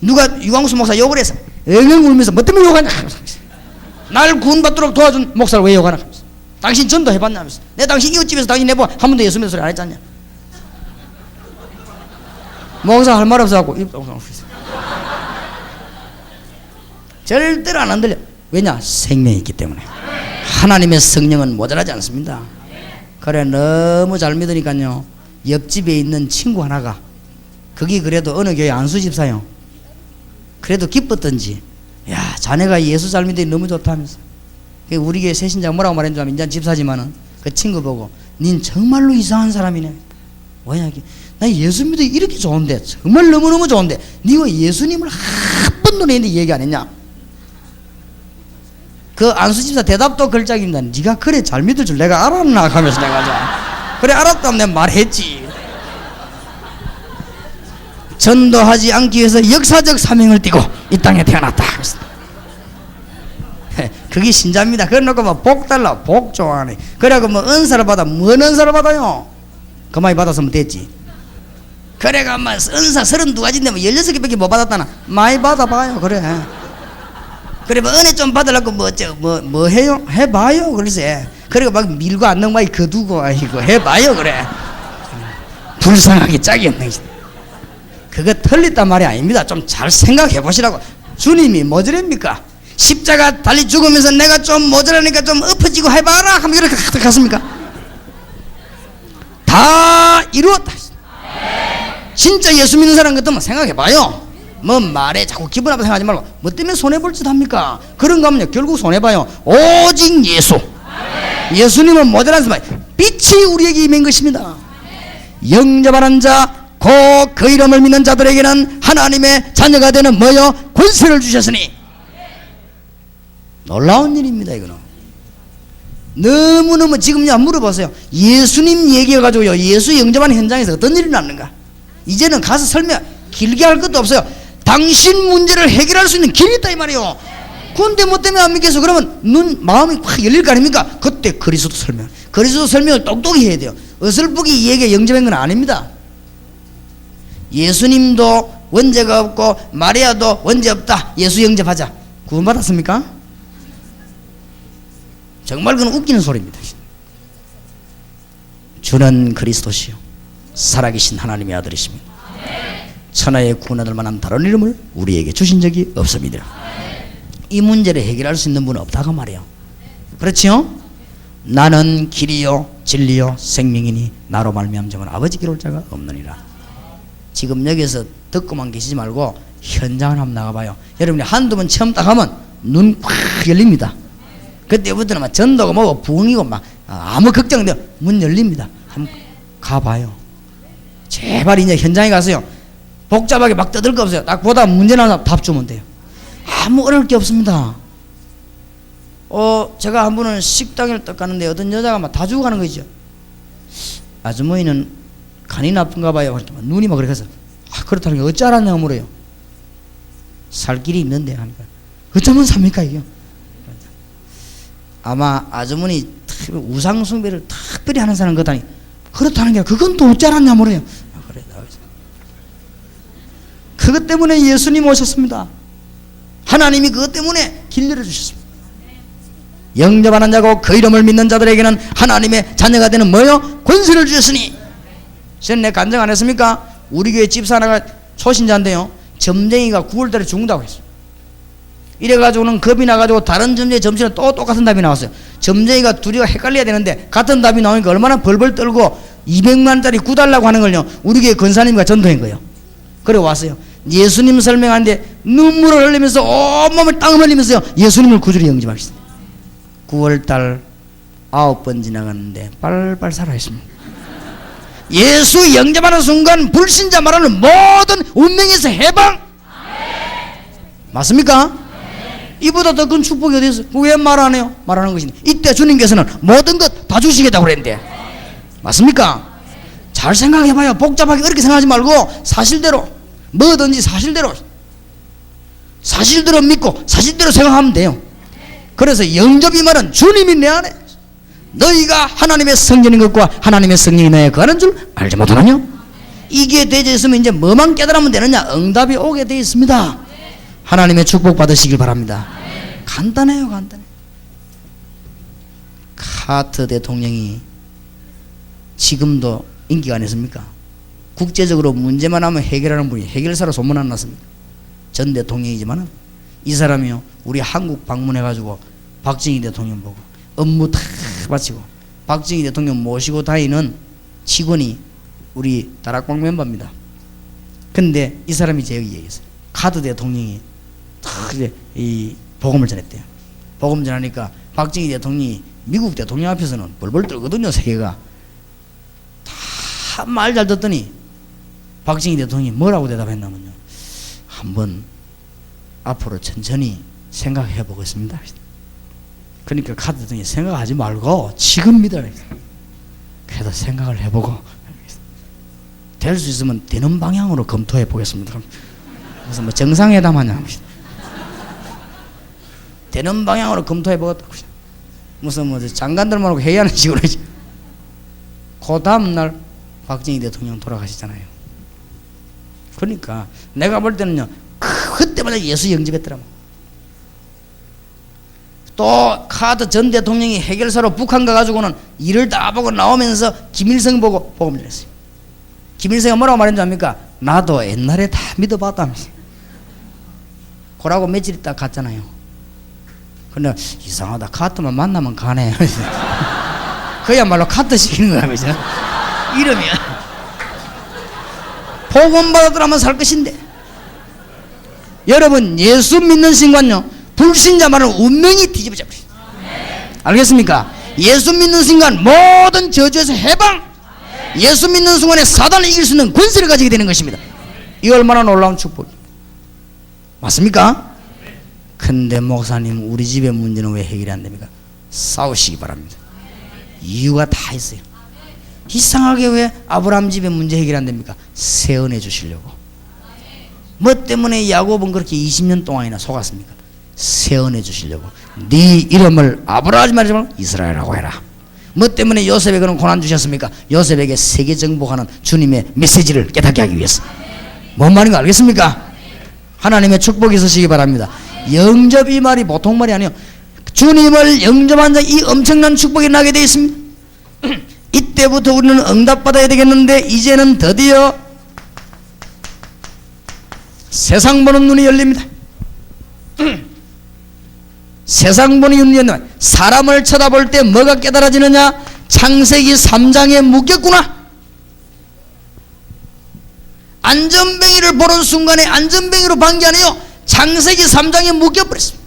누가 유광수 목사 욕을 해서 엉엉 울면서 뭐 때문에 욕하냐 날 구원받도록 도와준 목사를 왜 욕하나 하면서 당신 전도 해봤냐 하면서 내 당신 이웃집에서 당신 내보고 한 번도 예수 믿는 소리 안 했잖냐. 목사 할 말 없어갖고 입 엉엉 울면서 절대로 안 들려. 왜냐? 생명이 있기 때문에. 하나님의 성령은 모자라지 않습니다. 그래 너무 잘 믿으니까요 옆집에 있는 친구 하나가 거기 그래도 어느 교회 안수집사요. 그래도 기뻤던지 야 자네가 예수 잘 믿으니 너무 좋다면서 우리 교회 새신자가 뭐라고 말했는지 알면 인자 집사지만은 그 친구 보고 닌 정말로 이상한 사람이네. 뭐야 이게 나 예수 믿으니 이렇게 좋은데 정말 너무너무 좋은데 니가 예수님을 한 번도 내한테 얘기 안 했냐. 그 안수집사 대답도 걸작입니다. 니가 그래 잘 믿을 줄 내가 알았나 하면서 내가 그래 알았다면 내가 말했지. 전도하지 않기 위해서 역사적 사명을 띠고 이 땅에 태어났다. 그게 신자입니다. 그래 놓고 뭐 복 달라 복 좋아하네. 그래고 뭐 은사를 받아 뭔 은사를 받아요? 그만이 받았으면 됐지. 그래가 뭐 은사 32가지인데 뭐 16개밖에 못 받았다나 많이 받아봐요. 그래 그래 뭐 은혜 좀 받으려고 뭐 해요? 해봐요. 그래서 그리고 막 밀고 안 넘어가게 거두고 아이고 해봐요. 그래 불쌍하게 짝이 없네. 그거 틀렸단 말이 아닙니다. 좀 잘 생각해 보시라고. 주님이 뭐저랍니까? 십자가 달리 죽으면서 내가 좀 모자라니까 좀 엎어지고 해봐라 하면 이렇게 갔습니까? 다 이루었다. 진짜 예수 믿는 사람 같으면 생각해봐요. 뭐 말에 자꾸 기분 나빠 생각하지 말고 뭐 때문에 손해볼 짓 합니까? 그런가 하면요 결국 손해봐요. 오직 예수, 예수님은 모자란 사람, 빛이 우리에게 임한 것입니다. 영접하는 자 곧 그 이름을 믿는 자들에게는 하나님의 자녀가 되는 뭐요? 권세를 주셨으니. 놀라운 일입니다. 이거는 너무너무. 지금요 물어보세요. 예수님 얘기해가지고요 예수 영접하는 현장에서 어떤 일이 났는가? 이제는 가서 설명 길게 할 것도 없어요. 당신 문제를 해결할 수 있는 길이 있다 이 말이에요. 그런데 뭐 때문에 안 믿겠어? 그러면 마음이 확 열릴 거 아닙니까? 그때 그리스도 설명을 똑똑히 해야 돼요. 어설프게 얘기에 영접한 건 아닙니다. 예수님도 원죄가 없고 마리아도 원죄 없다. 예수 영접하자. 구원받았습니까? 정말 그건 웃기는 소리입니다. 주는 그리스도시요 살아계신 하나님의 아들이십니다. 천하의 구원받을 만한 다른 이름을 우리에게 주신 적이 없습니다. 이 문제를 해결할 수 있는 분은 없다고 말이에요. 그렇지요? 나는 길이요 진리요 생명이니 나로 말미암자면 아버지께 올 자가 없느니라. 지금 여기서 듣고만 계시지 말고 현장을 한번 나가봐요. 여러분이 한두 번 처음 딱 하면 눈 확 열립니다. 그때부터는 막 전도가 뭐고 부흥이고 막 아무 걱정돼요. 문 열립니다. 한번 가봐요. 제발 이제 현장에 가서요 복잡하게 막 떠들 거 없어요. 딱 보다 문제 나면 답 주면 돼요. 아무 어려울 게 없습니다. 제가 한 번은 식당을 딱 가는데 어떤 여자가 막 다 주고 가는 거죠. 아주머니는 간이 나쁜가 봐요. 눈이 막 그렇게 해서 그렇다는 게 어찌 알았냐고 물어요. 살 길이 있는데 하니까 어쩌면 삽니까 이게? 아마 아주머니 우상 숭배를 특별히 하는 사람 같다니 그렇다는 게 그건 또 어찌 알았냐 물어요. 그래, 그것 때문에 예수님 오셨습니다. 하나님이 그것 때문에 길 열어주셨습니다. 영접하는 자고 그 이름을 믿는 자들에게는 하나님의 자녀가 되는 뭐요? 권세를 주셨으니. 전에 간증 안 했습니까? 우리 교회 집사 하나가 초신자인데요 점쟁이가 9월달에 죽는다고 했어요. 이래가지고는 겁이 나가지고 다른 점쟁이 점심에 또 똑같은 답이 나왔어요. 점쟁이가 둘이가 헷갈려야 되는데 같은 답이 나오니까 얼마나 벌벌 떨고 200만원짜리 구달라고 하는 걸요 우리 교회 권사님과 전도한 거예요. 그래 왔어요. 예수님 설명하는데 눈물을 흘리면서 온몸을 땀 흘리면서요 예수님을 구주로 영접하셨어요. 9월달 9번 지나갔는데 빨빨 살아있습니다. 예수 영접하는 순간 불신자 말하는 모든 운명에서 해방. 맞습니까? 이보다 더 큰 축복이 어디 있어요? 왜 말 안 해요? 말하는 것이니 이때 주님께서는 모든 것 다 주시겠다고 그랬는데 맞습니까? 잘 생각해봐요. 복잡하게 어렵게 생각하지 말고 사실대로 뭐든지 사실대로 믿고 사실대로 생각하면 돼요. 그래서 영접이 말은 주님이 내 안에 너희가 하나님의 성전인 것과 하나님의 성령이 너에 거하는 줄 알지 못하느냐? 이게 되어 있으면 이제 뭐만 깨달으면 되느냐? 응답이 오게 되어 있습니다. 하나님의 축복 받으시길 바랍니다. 간단해요. 간단해. 카트 대통령이 지금도 인기가 안 했습니까? 국제적으로 문제만 하면 해결하는 분이 해결사로 소문 안 났습니까? 전 대통령이지만 이 사람이요 우리 한국 방문해가지고 박정희 대통령 보고 업무 다 마치고 박정희 대통령 모시고 다니는 직원이 우리 다락방 멤버입니다. 근데 이 사람이 제 얘기했어요. 카드 대통령이 이 복음을 전했대요. 복음 전하니까 박정희 대통령이 미국 대통령 앞에서는 벌벌 떨거든요. 세계가 다 말 잘 듣더니 박정희 대통령이 뭐라고 대답했냐면요 한번 앞으로 천천히 생각해 보겠습니다. 그러니까 카드 대통령이 생각하지 말고 지금 믿어라. 그래도 생각을 해보고 될 수 있으면 되는 방향으로 검토해 보겠습니다. 그래서 뭐 정상회담 하냐 되는 방향으로 검토해 보겠다고 무슨 뭐 장관들만 하고 회의하는 식으로 그 다음날 박정희 대통령 돌아가시잖아요. 그러니까 내가 볼 때는요 그때마다 예수 영접했더라고. 또 카드 전 대통령이 해결사로 북한 가가지고는 일을 다 보고 나오면서 김일성 보고 복음 전했어요. 김일성이 뭐라고 말했는지 압니까? 나도 옛날에 다 믿어봤다면서. 그러고 며칠 있다 갔잖아요. 근데 이상하다. 카트만 만나면 가네. 그야말로 카트 시키는 거야, 그죠? 이러면 복음 받아들하면 살 것인데. 여러분, 예수 믿는 순간요, 불신자만은 운명이 뒤집어져 버려요. 알겠습니까? 예수 믿는 순간 모든 저주에서 해방, 예수 믿는 순간에 사단을 이길 수 있는 권세를 가지게 되는 것입니다. 이 얼마나 놀라운 축복입니다. 맞습니까? 근데 목사님, 우리 집의 문제는 왜 해결이 안 됩니까? 싸우시기 바랍니다. 이유가 다 있어요. 이상하게 왜 아브라함 집의 문제 해결 안 됩니까? 세언해 주시려고. 뭐 때문에 야곱은 그렇게 20년 동안이나 속았습니까? 세언해 주시려고. 네 이름을 아브라함 하지 말고 이스라엘이라고 해라. 뭐 때문에 요셉에게는 고난 주셨습니까? 요셉에게 세계 정복하는 주님의 메시지를 깨닫게 하기 위해서. 뭔 말인가 알겠습니까? 하나님의 축복이 있으시기 바랍니다. 영접, 이 말이 보통 말이 아니에요. 주님을 영접한 자, 이 엄청난 축복이 나게 되어 있습니다. 이때부터 우리는 응답받아야 되겠는데, 이제는 드디어 세상 보는 눈이 열립니다. 세상 보는 눈이 열립니다. 사람을 쳐다볼 때 뭐가 깨달아지느냐? 창세기 3장에 묶였구나. 안전뱅이를 보는 순간에 안전뱅이로 반 게 아니에요. 창세기 3장에 묶여버렸습니다.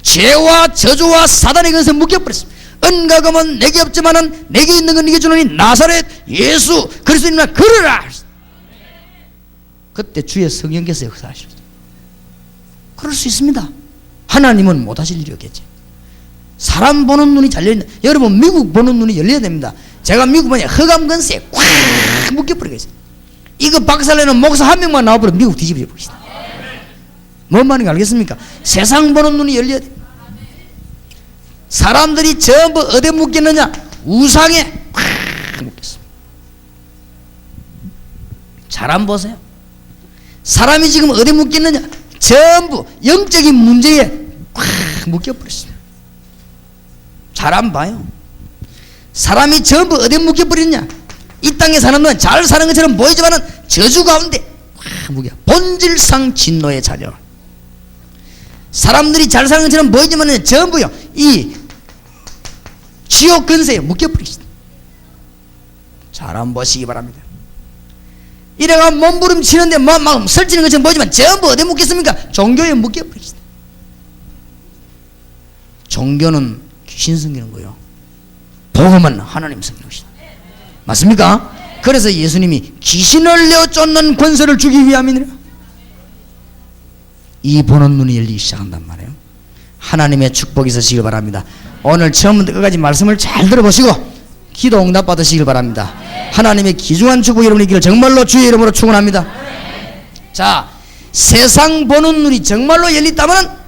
죄와 저주와 사단의 것에 묶여버렸습니다. 은가금은 내게 없지만은 내게 있는 건 네게 주노니 나사렛 예수 그리스도님이나 걸으라. 그때 주의 성령께서 역사하셨어요. 그럴 수 있습니다. 하나님은 못하실 일이 없겠지. 사람 보는 눈이 잘려있는, 여러분 미국 보는 눈이 열려야 됩니다. 제가 미국 보니 허감건세에 꽉 묶여버리겠어요. 이거 박살내는 목사 한 명만 나와버리면 미국 뒤집어져 버리겠다. 뭔 말인지 알겠습니까? 세상 보는 눈이 열려야 돼. 사람들이 전부 어디에 묶였느냐? 우상에 꽉 묶였어. 잘 안 보세요. 사람이 지금 어디에 묶였느냐? 전부 영적인 문제에 꽉 묶여버렸습니다. 잘 안 봐요. 사람이 전부 어디에 묶여버렸냐? 이 땅에 사는 놈은 잘 사는 것처럼 보이지만은 저주 가운데 꽉 묶여. 본질상 진노의 자녀. 사람들이 잘 사는 것처럼 보이지만은 전부요, 이 지옥 근세에 묶여버리겠습니다. 잘 안 보시기 바랍니다. 이래가 몸부림치는데 막 설치는 것처럼 보이지만 전부 어디에 묶였습니까? 종교에 묶여버리겠습니다. 종교는 귀신 섬기는 거요. 복음은 하나님 섬기는 것이다. 맞습니까? 그래서 예수님이 귀신을 내어 쫓는 권세를 주기 위함이니라. 이 보는 눈이 열리기 시작한단 말이에요. 하나님의 축복이 있으시길 바랍니다. 오늘 처음부터 끝까지 말씀을 잘 들어보시고 기도 응답 받으시길 바랍니다. 하나님의 귀중한 축복이 여러분의 길을 정말로 주의 이름으로 축원합니다. 자, 세상 보는 눈이 정말로 열렸다면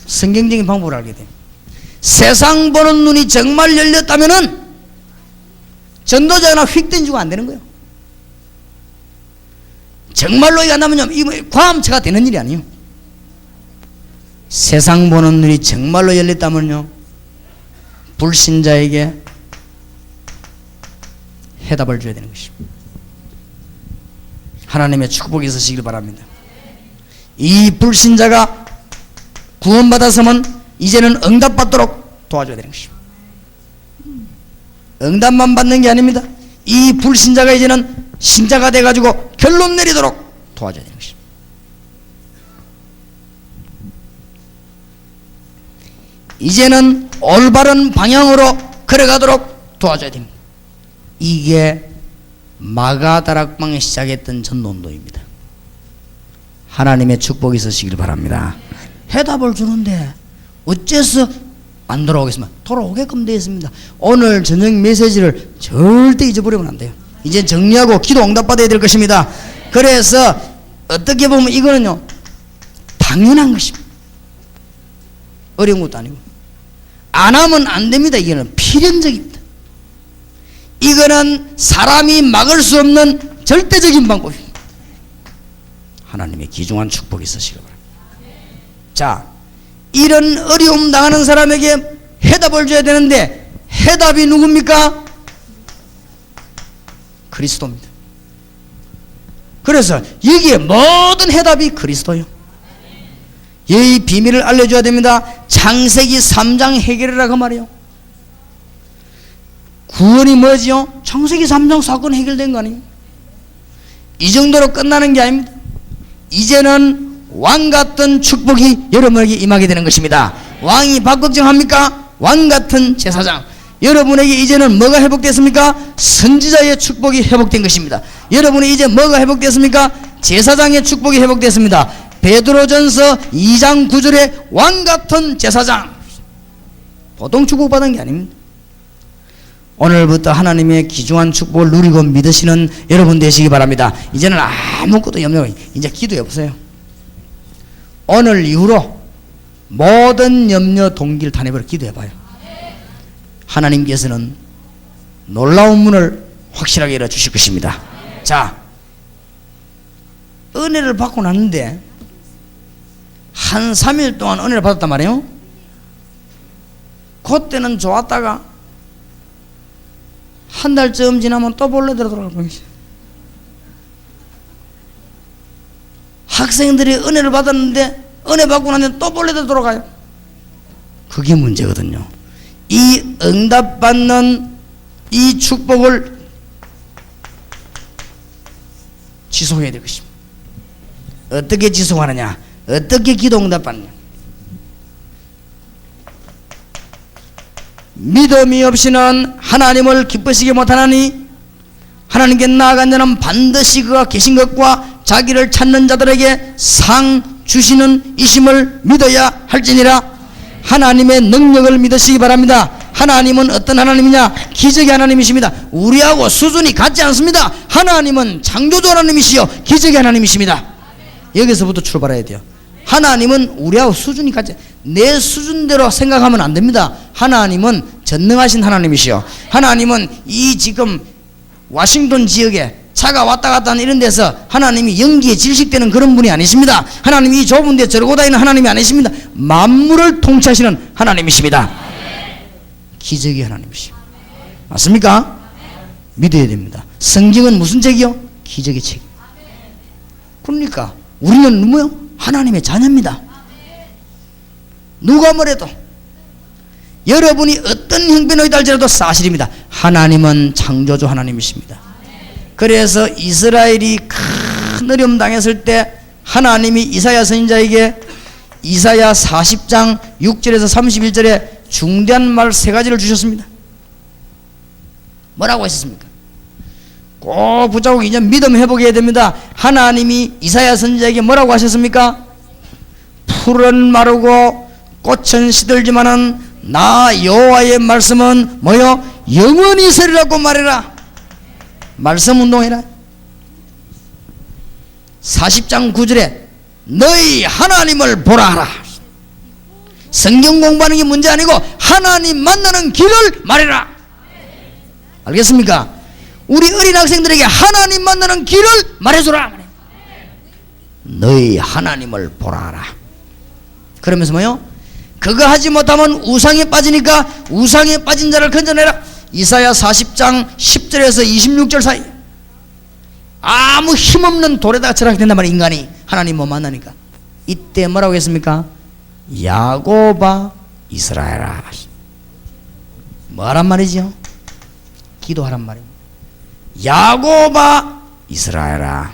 성경적인 방법을 알게 돼요. 세상 보는 눈이 정말 열렸다면은 전도자나 휙 던지고 안 되는 거예요. 정말로 이거 안 나면요, 이거 과음체가 되는 일이 아니에요. 세상 보는 눈이 정말로 열렸다면요, 불신자에게 해답을 줘야 되는 것입니다. 하나님의 축복이 있으시길 바랍니다. 이 불신자가 구원받아서면 이제는 응답받도록 도와줘야 되는 것입니다. 응답만 받는 게 아닙니다. 이 불신자가 이제는 신자가 돼가지고 결론 내리도록 도와줘야 되는 것입니다. 이제는 올바른 방향으로 걸어가도록 도와줘야 됩니다. 이게 마가다락방에 시작했던 전도운동입니다. 하나님의 축복이 있으시길 바랍니다. 해답을 주는데 어째서 안 돌아오겠습니까? 돌아오게끔 되어 있습니다. 오늘 저녁 메시지를 절대 잊어버리면 안 돼요. 이제 정리하고 기도 응답 받아야 될 것입니다. 그래서 어떻게 보면 이거는요, 당연한 것입니다. 어려운 것도 아니고. 안 하면 안 됩니다. 이거는 필연적입니다. 이거는 사람이 막을 수 없는 절대적인 방법입니다. 하나님의 귀중한 축복이 있으시기 바랍니다. 자, 이런 어려움 당하는 사람에게 해답을 줘야 되는데 해답이 누굽니까? 그리스도입니다. 그래서 여기에 모든 해답이 그리스도요. 이 비밀을 알려줘야 됩니다. 창세기 3장 해결이라고 말이에요. 구원이 뭐지요? 창세기 3장 사건 해결된 거 아니에요? 이 정도로 끝나는 게 아닙니다. 이제는 왕같은 축복이 여러분에게 임하게 되는 것입니다. 왕이 박걱정합니까? 왕같은 제사장. 여러분에게 이제는 뭐가 회복됐습니까? 선지자의 축복이 회복된 것입니다. 여러분이 이제 뭐가 회복됐습니까? 제사장의 축복이 회복됐습니다. 베드로전서 2장 9절에 왕같은 제사장. 보통 축복받은 게 아닙니다. 오늘부터 하나님의 귀중한 축복을 누리고 믿으시는 여러분 되시기 바랍니다. 이제는 아무것도 염려, 이제 기도해 보세요. 오늘 이후로 모든 염려 동기를 다 내버려 기도해 봐요. 하나님께서는 놀라운 문을 확실하게 열어 주실 것입니다. 자, 은혜를 받고 났는데 한 3일 동안 은혜를 받았단 말이에요. 그때는 좋았다가 한 달쯤 지나면 또 본래대로 돌아갈 거예요. 학생들이 은혜를 받았는데 은혜 받고 나면 또 본래대로 돌아가요. 그게 문제거든요. 이 응답받는 이 축복을 지속해야 될 것입니다. 어떻게 지속하느냐? 어떻게 기도 응답받느냐? 믿음이 없이는 하나님을 기쁘시게 못하나니 하나님께 나아간 자는 반드시 그가 계신 것과 자기를 찾는 자들에게 상 주시는 이심을 믿어야 할지니라. 하나님의 능력을 믿으시기 바랍니다. 하나님은 어떤 하나님이냐? 기적의 하나님이십니다. 우리하고 수준이 같지 않습니다. 하나님은 창조주 하나님이시요 기적의 하나님이십니다. 여기서부터 출발해야 돼요. 하나님은 우리하고 수준이 같지, 내 수준대로 생각하면 안 됩니다. 하나님은 전능하신 하나님이시요, 하나님은 이 지금 와싱턴 지역에 차가 왔다 갔다 하는 이런 데서 하나님이 연기에 질식되는 그런 분이 아니십니다. 하나님이 이 좁은 데 저러고 다니는 하나님이 아니십니다. 만물을 통치하시는 하나님이십니다. 기적의 하나님이시요. 맞습니까? 믿어야 됩니다. 성경은 무슨 책이요? 기적의 책. 그러니까 우리는 뭐요? 하나님의 자녀입니다. 누가 뭐래도 여러분이 어떤 형편이다 할지라도 사실입니다. 하나님은 창조주 하나님이십니다. 그래서 이스라엘이 큰 어려움 당했을 때 하나님이 이사야 선지자에게 이사야 40장 6절에서 31절에 중대한 말 3가지를 주셨습니다. 뭐라고 하셨습니까? 꼭 붙잡고 이제 믿음 회복해야 됩니다. 하나님이 이사야 선지자에게 뭐라고 하셨습니까? 풀은 마르고 꽃은 시들지만은 나 여호와의 말씀은 뭐요? 영원히 있으리라고 말해라. 말씀 운동해라. 40장 9절에 너희 하나님을 보라 하라. 성경 공부하는 게 문제 아니고 하나님 만나는 길을 말해라. 알겠습니까? 우리 어린 학생들에게 하나님 만나는 길을 말해주라. 너희 하나님을 보라 하라. 그러면서 뭐요? 그거 하지 못하면 우상에 빠지니까 우상에 빠진 자를 건져내라. 이사야 40장 10절에서 26절 사이. 아무 힘없는 돌에다가 절하게 된단 말이에요. 인간이 하나님 못 만나니까. 이때 뭐라고 했습니까? 야곱아 이스라엘아. 뭐란 말이죠? 기도하란 말입니다. 야곱아 이스라엘아.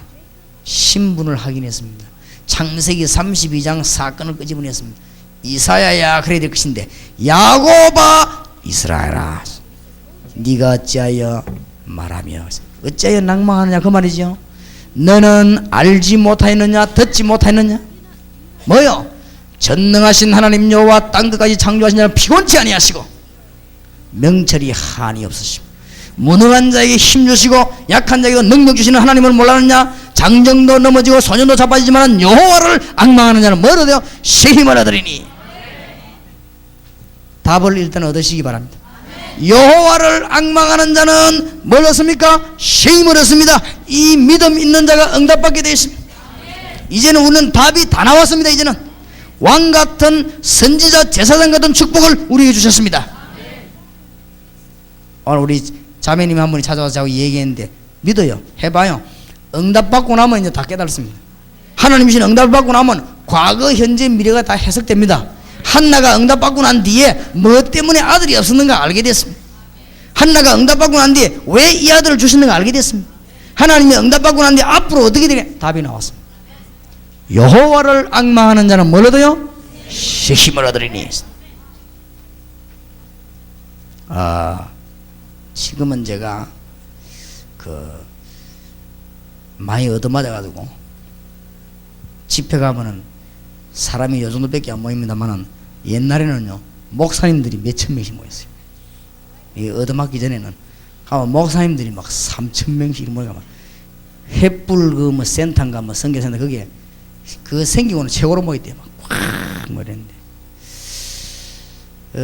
신분을 확인했습니다. 창세기 32장 사건을 끄집어냈습니다. 이사야야 그래야 될 것인데 야곱아 이스라엘아 네가 어찌하여 말하며 어찌하여 낭망하느냐 그 말이죠. 너는 알지 못하였느냐 듣지 못하였느냐. 뭐요? 전능하신 하나님 여호와 땅 끝까지 창조하신 자는 피곤치 아니하시고 명철이 한이 없으시고 무능한 자에게 힘 주시고 약한 자에게 능력 주시는 하나님을 몰랐느냐. 장정도 넘어지고 소년도 자빠지지만 여호와를 악망하는 자는 뭐로 되어 시힘을 얻으리니. 답을 일단 얻으시기 바랍니다. 여호와를 악망하는 자는 뭘 얻습니까? 시힘을 얻습니다. 이 믿음 있는 자가 응답받게 되어 있습니다. 이제는 우리는 답이 다 나왔습니다. 이제는 왕같은 선지자 제사장 같은 축복을 우리에게 주셨습니다. 오늘 우리 자매님 한 분이 찾아와서 자꾸 얘기했는데 믿어요. 해봐요. 응답받고 나면 이제 다 깨달습니다. 하나님 주신 응답받고 나면 과거, 현재, 미래가 다 해석됩니다. 한나가 응답받고 난 뒤에 뭐 때문에 아들이 없었는가 알게 됐습니다. 한나가 응답받고 난 뒤에 왜 이 아들을 주셨는가 알게 됐습니다. 하나님이 응답받고 난 뒤에 앞으로 어떻게 되냐 답이 나왔습니다. 여호와를 앙망하는 자는 뭘 얻어요? 새 힘을 얻으리니. 지금은 제가 많이 얻어맞아가지고 집회 가면은 사람이 요 정도밖에 안 모입니다만은 옛날에는요 목사님들이 몇천 명씩 모였어요. 이 얻어맞기 전에는 가면 목사님들이 막 3,000명씩 모여가면 횃불 뭐 센터인가 뭐 선교센터 거기에 생기고는 최고로 모였대요. 막꽉 모였는데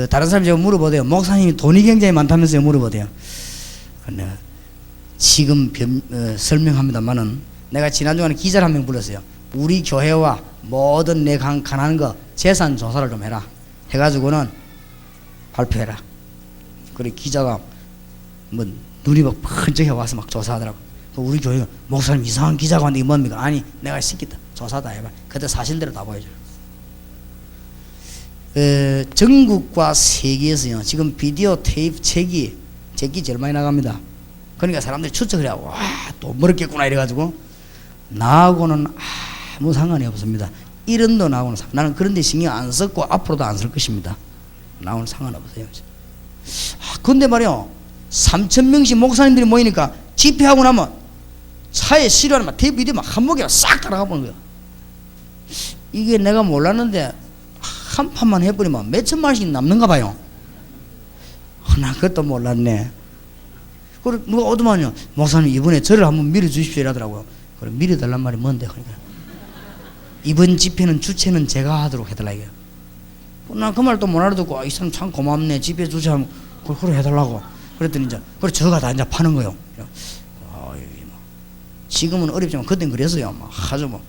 다른 사람 제가 물어보대요. 목사님이 돈이 굉장히 많다면서요 물어보대요. 근데 지금 설명합니다만은 내가 지난주에 기자를 한 명 불렀어요. 우리 교회와 모든 내 가난한 거 재산 조사를 좀 해라 해가지고는 발표해라. 그래 기자가 뭐 눈이 막 번쩍해 와서 막 조사하더라고. 우리 교회가 목사님 이상한 기자가 왔는데 이게 뭡니까? 아니 내가 시켰다. 조사 다 해봐. 그때 사실대로 다 보여줘. 전국과 세계에서요 지금 비디오 테이프 책이 제일 많이 나갑니다. 그러니까 사람들이 추측을 해요. 와, 또 멀었겠구나 이래가지고 나하고는 아무 상관이 없습니다. 1원도 나하고는 나는 그런 데 신경 안 썼고 앞으로도 안 쓸 것입니다. 나하고는 상관없어요. 근데 말이요 3,000명씩 목사님들이 모이니까 집회하고 나면 차에 실어하는 막 테이프 비디오 막 한목에 싹 따라가 보는 거예요. 이게 내가 몰랐는데 한 판만 해버리면 몇천만씩 남는가 봐요. 나 그것도 몰랐네. 그래 누가 오더만요. 목사님 이번에 저를 한번 밀어주십시오 이러더라고요. 그래 밀어달란 말이 뭔데? 그러니까 이번 집회는 주최는 제가 하도록 해달라 이거야. 난 그 말 또 못 알아듣고 이 사람 참 고맙네 집회 주최하면 그래 해달라고. 그랬더니 이제 그래 저가 다 이제 파는 거요. 지금은 어렵지만 그땐 그랬어요. 막 하죠 뭐.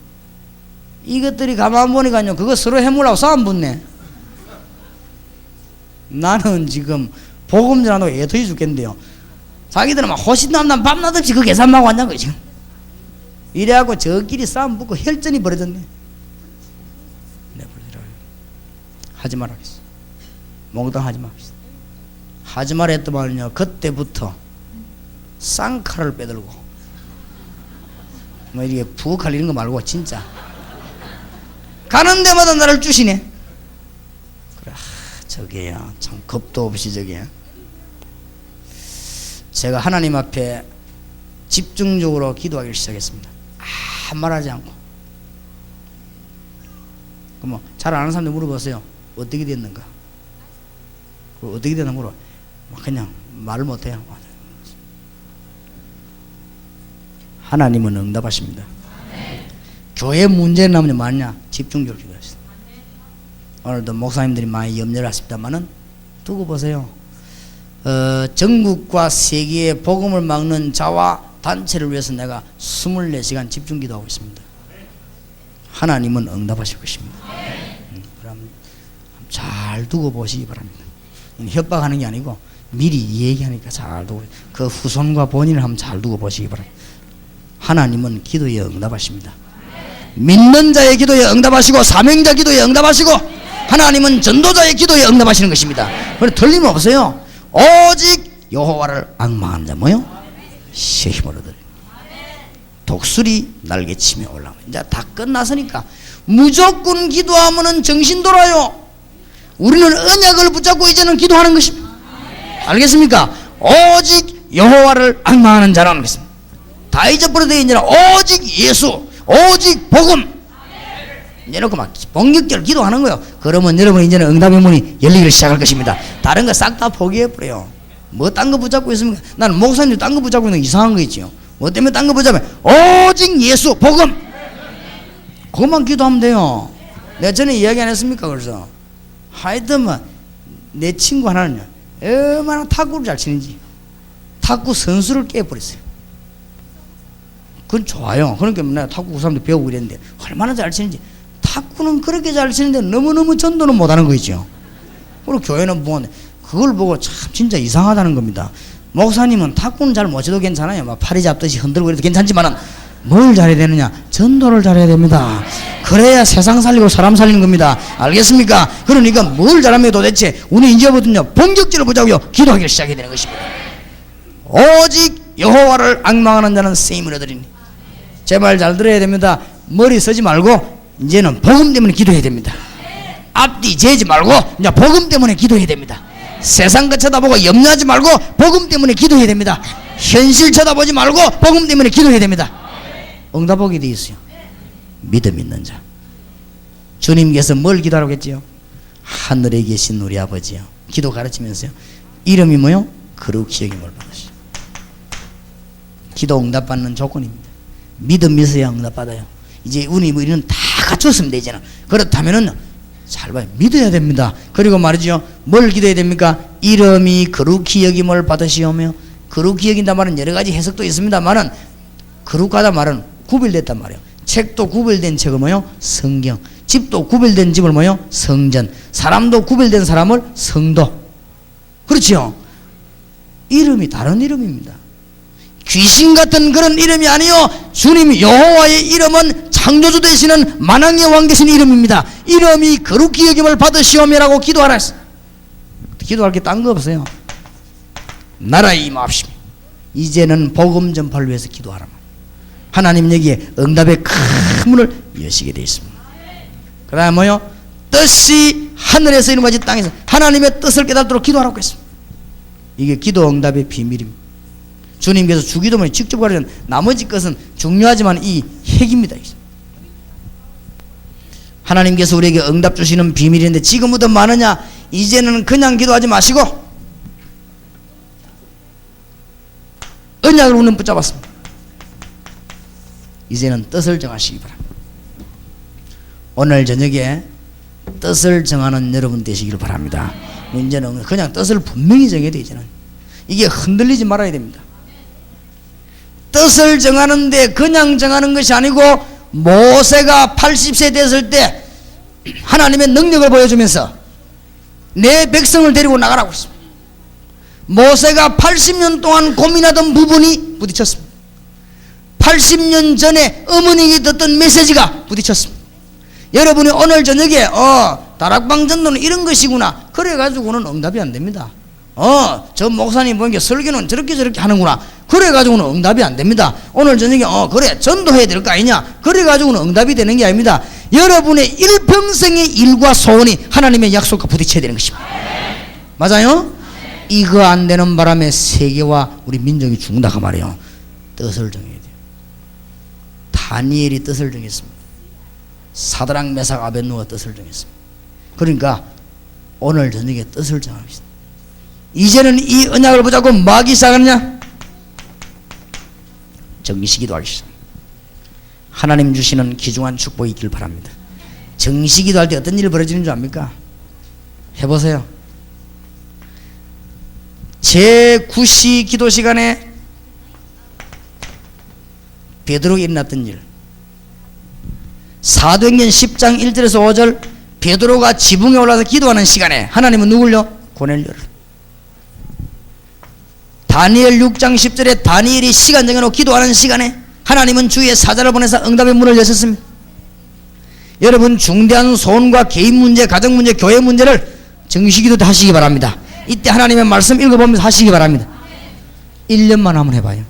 이것들이 가만 보니까요 그거 서로 해물라고 싸움 붙네. 나는 지금 복음 전하고 애터지 죽겠는데요. 자기들은 막 호신남남 밤낮 없이 그 계산만 하고 앉는 거지 지금. 이래갖고 저끼리 싸움 붙고 혈전이 벌어졌네. 하지 말아야겠어. 몽땅 하지 말아야겠어. 하지 말아 했더만요 그때부터 쌍칼을 빼들고 뭐 이렇게 부엌할 이런 거 말고 진짜 가는 데마다 나를 주시네. 그래 저게야 참 겁도 없이 저게 제가 하나님 앞에 집중적으로 기도하기를 시작했습니다. 아무 말하지 않고. 그럼 뭐 잘 아는 사람들 물어보세요. 어떻게 됐는가? 어떻게 됐나 물어. 그냥 말을 못해요. 하나님은 응답하십니다. 교회 문제는 나면 뭐냐? 집중적으로 기도하시다. 오늘도 목사님들이 많이 염려를 하십니다만은 두고 보세요. 전국과 세계의 복음을 막는 자와 단체를 위해서 내가 24시간 집중 기도하고 있습니다. 하나님은 응답하실 것입니다. 그럼 잘 두고 보시기 바랍니다. 협박하는 게 아니고 미리 얘기하니까 잘 두고 그 후손과 본인을 한번 잘 두고 보시기 바랍니다. 하나님은 기도에 응답하십니다. 믿는 자의 기도에 응답하시고 사명자 기도에 응답하시고 하나님은 전도자의 기도에 응답하시는 것입니다. 그래서 틀림없어요. 오직 여호와를 앙망하는 자 뭐요? 새 힘을 얻으리. 독수리 날개치며 올라오면 이제 다 끝났으니까 무조건 기도하면은 정신 돌아요. 우리는 언약을 붙잡고 이제는 기도하는 것입니다. 알겠습니까? 오직 여호와를 앙망하는 자라는 것입니다. 다 잊어버려도 이제는 오직 예수, 오직 복음. 이렇게 막 본격적으로 기도하는 거예요. 그러면 여러분 이제는 응답의 문이 열리기를 시작할 것입니다. 다른 거 싹 다 포기해버려요. 뭐 딴 거 붙잡고 있습니까? 나는 목사님도 딴 거 붙잡고 있는 거 이상한 거 있지요. 뭐 때문에 딴 거 붙잡으면 오직 예수, 복음. 그것만 기도하면 돼요. 내가 전에 이야기 안 했습니까? 그래서 하여튼 내 친구 하나는요 얼마나 탁구를 잘 치는지 탁구 선수를 깨버렸어요. 그건 좋아요. 그러니까 내가 탁구 그 사람도 배우고 이랬는데 얼마나 잘 치는지. 탁구는 그렇게 잘 치는데 너무너무 전도는 못하는 거 있죠. 그리고 교회는 뭐 그걸 보고 참 진짜 이상하다는 겁니다. 목사님은 탁구는 잘 못 쳐도 괜찮아요. 막 팔이 잡듯이 흔들고 이래도 괜찮지만은 뭘 잘해야 되느냐? 전도를 잘해야 됩니다. 그래야 세상 살리고 사람 살리는 겁니다. 알겠습니까? 그러니까 뭘 잘하면 도대체 우리 이제부터는요 본격적으로 보자고요 기도하기를 시작해야 되는 것입니다. 오직 여호와를 악망하는 자는 쓰임을 얻으리니. 제발 잘 들어야 됩니다. 머리 쓰지 말고 이제는 복음 때문에 기도해야 됩니다. 앞뒤 재지 말고 이제 복음 때문에 기도해야 됩니다. 세상 것 쳐다보고 염려하지 말고 복음 때문에 기도해야 됩니다. 현실 쳐다보지 말고 복음 때문에 기도해야 됩니다. 응답하게 돼 있어요. 믿음 있는 자. 주님께서 뭘 기도하라고 했지요? 하늘에 계신 우리 아버지요. 기도 가르치면서요. 이름이 뭐요? 거룩히 여김을 받으시오. 기도 응답받는 조건입니다. 믿음 있어야 응답받아요. 이제 우리는 다 갖췄으면 되잖아. 그렇다면은 잘 봐요. 믿어야 됩니다. 그리고 말이죠. 뭘 기도해야 됩니까? 이름이 거룩히 여김을 받으시오며. 거룩히 여긴다 말은 여러 가지 해석도 있습니다만은 거룩하다 말은 구별됐단 말이에요. 책도 구별된 책을 뭐요? 성경. 집도 구별된 집을 뭐요? 성전. 사람도 구별된 사람을 성도. 그렇죠? 이름이 다른 이름입니다. 귀신 같은 그런 이름이 아니요. 주님 여호와의 이름은 창조주 되시는 만왕의 왕 되신 이름입니다. 이름이 거룩히 여김을 받으시오며라고 기도하라 했어요. 기도할 게 딴 거 없어요. 나라의 임하옵시며. 이제는 복음 전파를 위해서 기도하라. 하나님 여기에 응답의 큰 문을 여시게 되어 있습니다. 그 다음에 뭐요? 뜻이 하늘에서 이룬 같이 땅에서 하나님의 뜻을 깨닫도록 기도하라고 했습니다. 이게 기도 응답의 비밀입니다. 주님께서 주기도문에 직접 가르치는 나머지 것은 중요하지만 이 핵입니다. 하나님께서 우리에게 응답 주시는 비밀인데 지금부터 많으냐? 이제는 그냥 기도하지 마시고 언약을 우리는 붙잡았습니다. 이제는 뜻을 정하시기 바랍니다. 오늘 저녁에 뜻을 정하는 여러분 되시길 바랍니다. 이제는 그냥 뜻을 분명히 정해야 되잖아요. 이게 흔들리지 말아야 됩니다. 뜻을 정하는데 그냥 정하는 것이 아니고 모세가 80세 됐을 때 하나님의 능력을 보여주면서 내 백성을 데리고 나가라고 했습니다. 모세가 80년 동안 고민하던 부분이 부딪혔습니다. 80년 전에 어머니에게 듣던 메시지가 부딪혔습니다. 여러분이 오늘 저녁에 다락방 전도는 이런 것이구나 그래가지고는 응답이 안 됩니다. 저 목사님 보니까 설교는 저렇게 하는구나 그래가지고는 응답이 안 됩니다. 오늘 저녁에 그래 전도해야 될 거 아니냐 그래가지고는 응답이 되는 게 아닙니다. 여러분의 일평생의 일과 소원이 하나님의 약속과 부딪혀야 되는 것입니다. 맞아요? 이거 안 되는 바람에 세계와 우리 민족이 죽는다고 말이에요. 뜻을 정해야 돼요. 다니엘이 뜻을 정했습니다. 사드락 메삭 아벳느고가 뜻을 정했습니다. 그러니까 오늘 저녁에 뜻을 정합시다. 이제는 이 언약을 붙잡고 뭐 하기 시작하느냐? 정시 기도하기 시작. 하나님 주시는 귀중한 축복이 있길 바랍니다. 정시 기도할 때 어떤 일이 벌어지는 줄 압니까? 해보세요. 제9시 기도 시간에 베드로가 일어났던 일, 사도행전 10장 1절에서 5절 베드로가 지붕에 올라서 기도하는 시간에 하나님은 누굴요? 고넬료를. 다니엘 6장 10절에 다니엘이 시간 정해놓고 기도하는 시간에 하나님은 주의 사자를 보내서 응답의 문을 여셨습니다. 여러분 중대한 소원과 개인 문제, 가정 문제, 교회 문제를 정시기도 하시기 바랍니다. 이때 하나님의 말씀 읽어보면서 하시기 바랍니다. 1년만 한번 해봐요.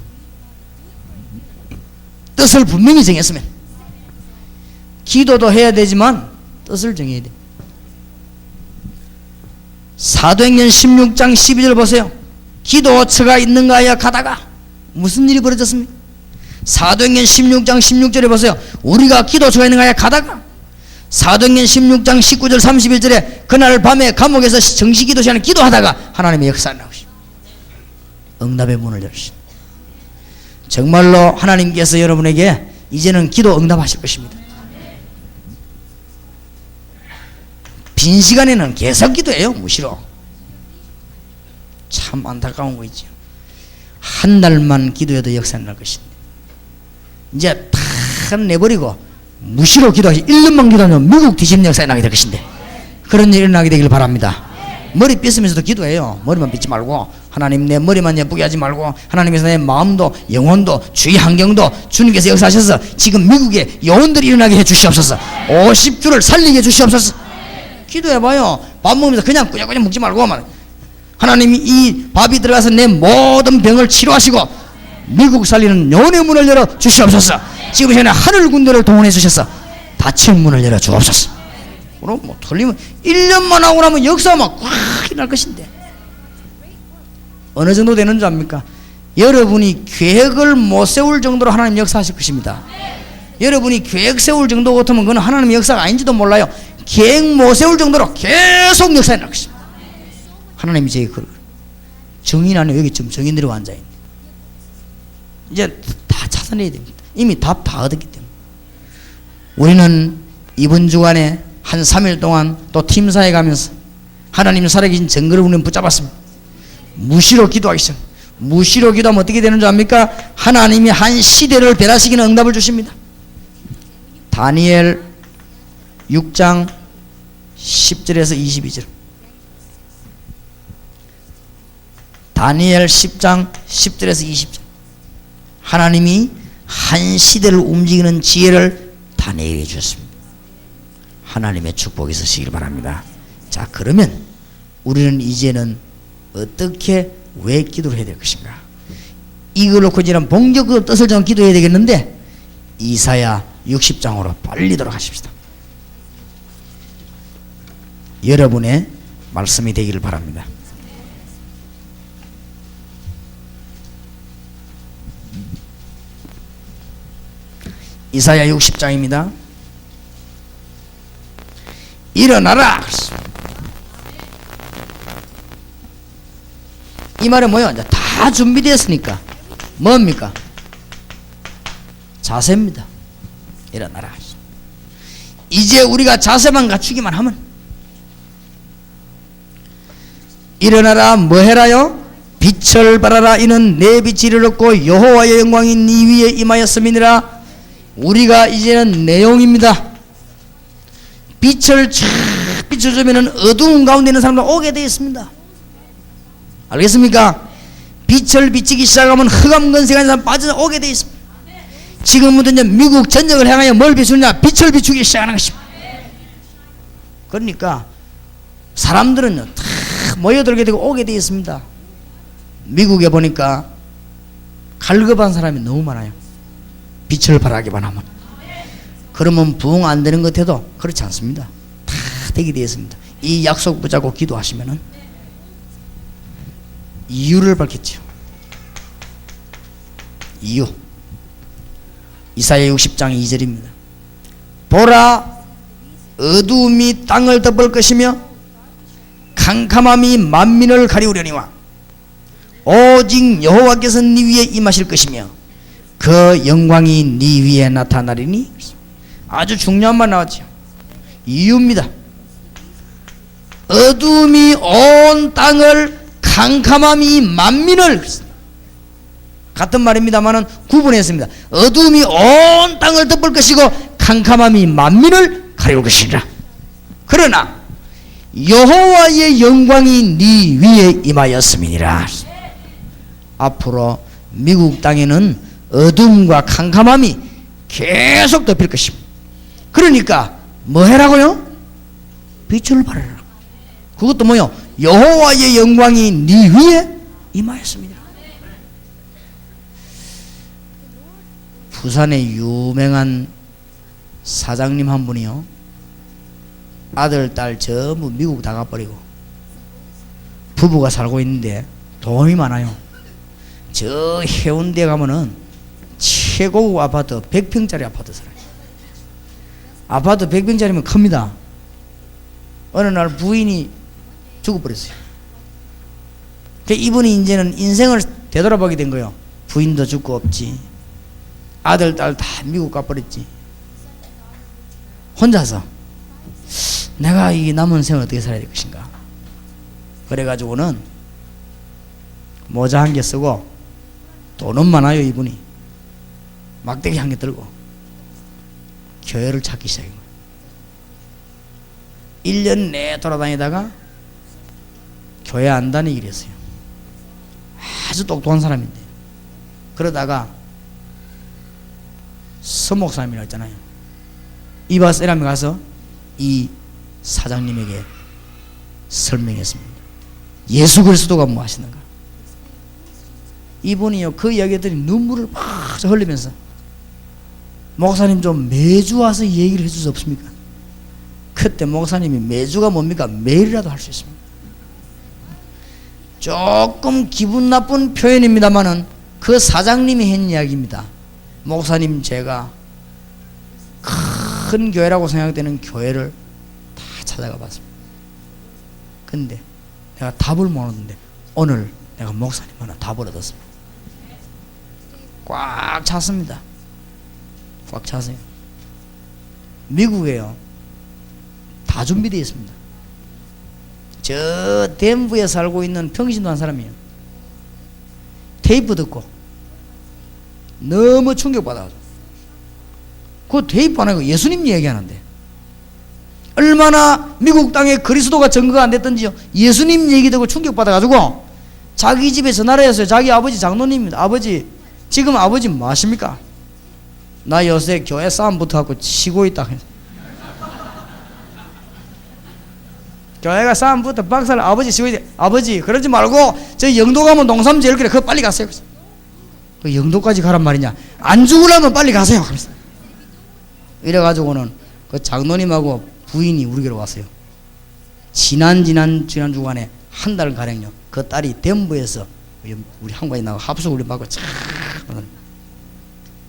뜻을 분명히 정했으면 기도도 해야 되지만 뜻을 정해야 돼. 사도행전 16장 12절 보세요. 기도처가 있는가 하여 가다가 무슨 일이 벌어졌습니까? 사도행전 16장 16절에 보세요. 우리가 기도처가 있는가 하여 가다가 사도행전 16장 19절 31절에 그날 밤에 감옥에서 정시기도 시간에 기도하다가 하나님의 역사가 나오시오. 응답의 문을 열으시오. 정말로 하나님께서 여러분에게 이제는 기도 응답하실 것입니다. 빈 시간에는 계속 기도해요. 무시로. 참 안타까운 거 있죠. 한 달만 기도해도 역사 날 것인데 이제 다 내버리고 무시로 기도하시 1년만 기도하면 미국 뒤집는 역사에 나게 될 것인데 그런 일이 일어나게 되길 바랍니다. 머리 빗으면서도 기도해요. 머리만 빗지 말고 하나님 내 머리만 예쁘게 하지 말고 하나님께서 내 마음도 영혼도 주위 환경도 주님께서 역사하셔서 지금 미국에 영혼들이 일어나게 해 주시옵소서. 50주를 살리게 해 주시옵소서. 기도해봐요. 밥 먹으면서 그냥 꾸역꾸역 먹지 말고 하나님이 이 밥이 들어가서 내 모든 병을 치료하시고 미국 살리는 영혼의 문을 열어 주시옵소서. 지금 현재 하늘 군대를 동원해 주셔서 닫힌 문을 열어 주옵소서. 그럼 뭐 틀리면 1년만 하고 나면 역사가 막 꽉 일어날 것인데 어느 정도 되는 줄 압니까? 여러분이 계획을 못 세울 정도로 하나님 역사하실 것입니다. 여러분이 계획 세울 정도 같으면 그건 하나님의 역사가 아닌지도 몰라요. 계획 못 세울 정도로 계속 역사해 날 것입니다. 하나님이 제 정인 안에 여기 지금 정인들이 앉아있네. 이제 다 찾아내야 됩니다. 이미 답 다 얻었기 때문에. 우리는 이번 주간에 한 3일 동안 또 팀사에 가면서 하나님 살아계신 증거를 우리는 붙잡았습니다. 무시로 기도하기 시작. 무시로 기도하면 어떻게 되는 줄 압니까? 하나님이 한 시대를 변화시키는 응답을 주십니다. 다니엘 6장 10절에서 22절. 다니엘 10장 10절에서 20절. 하나님이 한 시대를 움직이는 지혜를 다니엘에게 주셨습니다. 하나님의 축복이 있으시길 바랍니다. 자, 그러면 우리는 이제는 어떻게 왜 기도를 해야 될 것인가? 이걸 놓고 이제는 본격적으로 뜻을 정한 기도해야 되겠는데 이사야 60장으로 빨리 돌아가십시다. 여러분의 말씀이 되기를 바랍니다. 이사야 60장입니다. 일어나라. 이 말은 뭐예요? 이제 다 준비되었으니까 뭡니까? 자세입니다. 일어나라. 이제 우리가 자세만 갖추기만 하면 일어나라. 뭐 해라요? 빛을 발하라. 이는 내 빛이 이르렀고 여호와의 영광이 네 위에 임하였음이니라. 우리가 이제는 내용입니다. 빛을 쫙 비춰주면 어두운 가운데 있는 사람들 오게 되어 있습니다. 알겠습니까? 빛을 비치기 시작하면 흑암 건색한 사람 빠져 오게 되어 있습니다. 지금부터 이제 미국 전역을 향하여 뭘 비추느냐? 빛을 비추기 시작하는 것입니다. 그러니까 사람들은 다 모여들게 되고 오게 되어 있습니다. 미국에 보니까 갈급한 사람이 너무 많아요. 빛을 발하기만 하면. 그러면 부흥 안 되는 것 같아도 그렇지 않습니다. 다 되게 되어 있습니다. 이 약속 붙잡고 기도하시면은 이유를 밝혔죠. 이유. 이사야 60장 2절입니다. 보라, 어두움이 땅을 덮을 것이며 캄캄함이 만민을 가리우려니와 오직 여호와께서 네 위에 임하실 것이며 그 영광이 네 위에 나타나리니. 아주 중요한 말 나왔죠. 이유입니다. 어두움이 온 땅을, 캄캄함이 만민을, 같은 말입니다만은 구분했습니다. 어두움이 온 땅을 덮을 것이고 캄캄함이 만민을 가리울 것이라. 그러나 여호와의 영광이 네 위에 임하였음이니라. 앞으로 미국 땅에는 어둠과 캄캄함이 계속 덮일 것입니다. 그러니까 뭐 해라고요? 빛을 발하라. 그것도 뭐요? 여호와의 영광이 네 위에 임하였습니다. 부산의 유명한 사장님 한 분이요, 아들 딸 전부 미국 다 가버리고 부부가 살고 있는데 돈이 많아요. 저 해운대 가면은 최고급 아파트 100평짜리 아파트 살아요. 아파트 100평짜리면 큽니다. 어느 날 부인이 죽어버렸어요. 이분이 이제는 인생을 되돌아보게 된 거예요. 부인도 죽고 없지, 아들 딸 다 미국 가버렸지. 혼자서 내가 이 남은 생을 어떻게 살아야 될 것인가. 그래가지고는 모자 한 개 쓰고, 돈은 많아요 이분이, 막대기 한 개 들고 교회를 찾기 시작한 거예요. 1년 내에 돌아다니다가 교회 안 다니기로 했어요. 아주 똑똑한 사람인데, 그러다가 서목사님이라고 했잖아요. 이바세람에 가서 이 사장님에게 설명했습니다. 예수 그리스도가 뭐 하시는가. 이분이요, 그 이야기들이 눈물을 막 흘리면서, 목사님 좀 매주 와서 얘기를 해줄 수 없습니까? 그때 목사님이 매주가 뭡니까? 매일이라도 할 수 있습니다. 조금 기분 나쁜 표현입니다만은 그 사장님이 한 이야기입니다. 목사님, 제가 큰 교회라고 생각되는 교회를 다 찾아가 봤습니다. 근데 내가 답을 못 얻는데 오늘 내가 목사님 하나 답을 얻었습니다. 꽉 찼습니다. 꽉 차세요. 미국에요, 다 준비되어 있습니다. 저 덴버에 살고 있는 평신도 한 사람이에요. 테이프 듣고 너무 충격받아가지고, 그 테이프 안 하고 예수님 얘기하는데, 얼마나 미국 땅에 그리스도가 증거가 안 됐던지요. 예수님 얘기 듣고 충격받아가지고 자기 집에 전화를 했어요. 자기 아버지 장로님입니다. 아버지, 지금 아버지 뭐 하십니까? 나 요새 교회 싸움 붙어갖고 치고 있다. 교회가 싸움 붙어 박사를 아버지 치고 있대. 아버지, 그러지 말고 저 영도 가면 농삼 제일 그래, 그거 빨리 가세요. 그 영도까지 가란 말이냐? 안 죽으려면 빨리 가세요. 이래가지고는 그 장로님하고 부인이 우리 교회로 왔어요. 지난 주간에 한 달 가량요, 그 딸이 덴버에서 우리 한국에 나가 합숙 우리 받고 참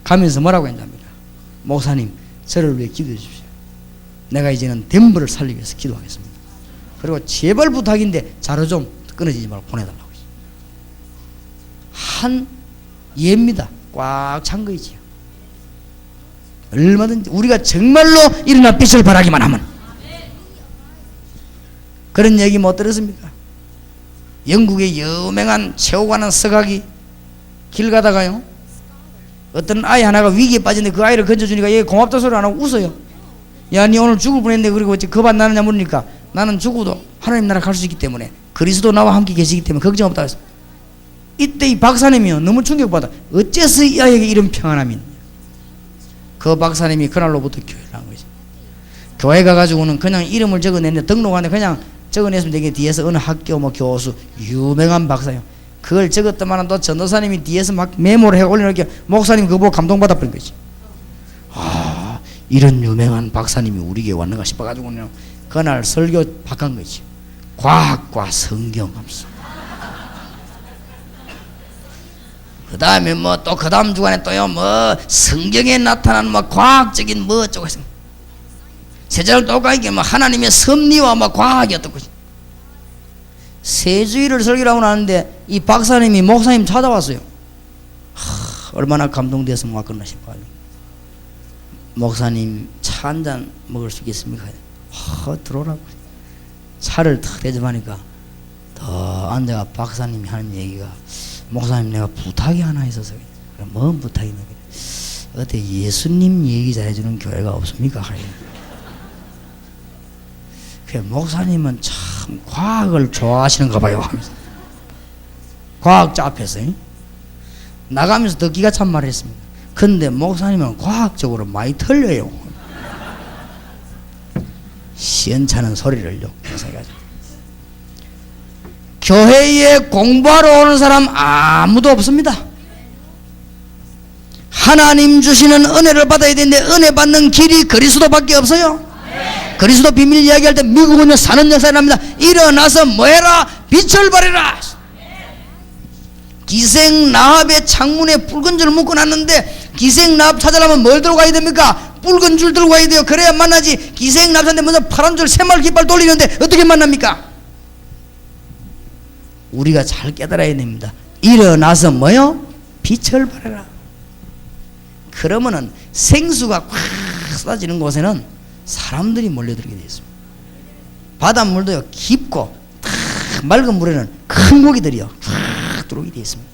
가면서 뭐라고 했답니까? 목사님, 저를 위해 기도해 주십시오. 내가 이제는 덴버를 살리기 위해서 기도하겠습니다. 그리고 제발 부탁인데 자료 좀 끊어지지 말고 보내달라고. 한 예입니다. 꽉 찬 거이지요. 얼마든지 우리가 정말로 일어나 빛을 발하기만 하면. 그런 얘기 못 들었습니까? 영국의 유명한 최후가는 서각이 길 가다가요, 어떤 아이 하나가 위기에 빠졌는데 그 아이를 건져주니까 얘 고맙다 소리 안 하고 웃어요. 야, 니 오늘 죽을 뻔했는데 그리고 어찌 겁 안 나느냐 물으니까, 나는 죽어도 하나님 나라 갈 수 있기 때문에, 그리스도 나와 함께 계시기 때문에 걱정 없다 해서. 이때 이 박사님이요, 너무 충격받아. 어째서 이 아이에게 이런 평안함이 있냐. 그 박사님이 그날로부터 교회를 한 거지. 교회 가가지고는 그냥 이름을 적어냈는데, 등록하는데 그냥 적어냈으면 되게 뒤에서 어느 학교 뭐 교수 유명한 박사요, 그걸 적었더만은 또 전도사님이 뒤에서 막 메모를 해 올려놓게, 목사님 그거 보고 감동받아 버린 거지. 아, 이런 유명한 박사님이 우리 교회 왔는가 싶어가지고는 그날 설교 바꾼 거지. 과학과 성경 하면서. 그 다음에 뭐 또 그 다음 주간에 또요, 뭐 성경에 나타나는 뭐 과학적인 뭐 어쩌고 했습니다. 세자를 똑같게 뭐 하나님의 섭리와 뭐 과학이 어떻고. 세 주일을 설교를 하고 나는데 이 박사님이 목사님 찾아왔어요. 얼마나 감동돼서 뭐 끝나 싶어요. 목사님, 차 한 잔 먹을 수 있겠습니까? 들어오라고. 차를 탁 대접하니까 더 앉아가 박사님이 하는 얘기가, 목사님, 내가 부탁이 하나 있어서. 그래, 뭔 부탁이냐. 어때 예수님 얘기 잘해주는 교회가 없습니까? 그래, 목사님은 참 과학을 좋아하시는가 봐요. 과학자 앞에서 나가면서 더 기가 찬 말을 했습니다. 근데 목사님은 과학적으로 많이 틀려요. 시원찮은 소리를요. 교회에 공부하러 오는 사람 아무도 없습니다. 하나님 주시는 은혜를 받아야 되는데 은혜 받는 길이 그리스도밖에 없어요. 그리스도 비밀 이야기할 때 미국은요 사는 역사가 납니다. 일어나서 뭐해라? 빛을 발해라. 기생나합의 창문에 붉은 줄 묶어놨는데, 기생나합 찾으려면 뭘 들고 가야 됩니까? 붉은 줄 들고 가야 돼요. 그래야 만나지. 기생나합한테 먼저 파란 줄 새말 깃발 돌리는데 어떻게 만납니까? 우리가 잘 깨달아야 됩니다. 일어나서 뭐요? 빛을 발해라. 그러면은 생수가 꽉 쏟아지는 곳에는 사람들이 몰려들게 되어 있습니다. 바닷물도요 깊고 탁 맑은 물에는 큰 고기들이요 쫙 들어오게 되어 있습니다.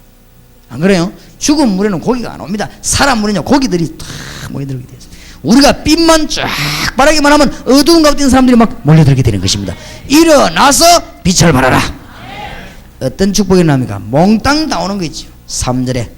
안 그래요? 죽은 물에는 고기가 안 옵니다. 사람 물에는 고기들이 탁 몰려들게 되어 있습니다. 우리가 빛만 쫙 바라기만 하면 어두운 가운데 있는 사람들이 막 몰려들게 되는 것입니다. 일어나서 빛을 발하라. 어떤 축복이 납니까? 몽땅 나오는 거 있죠. 3절에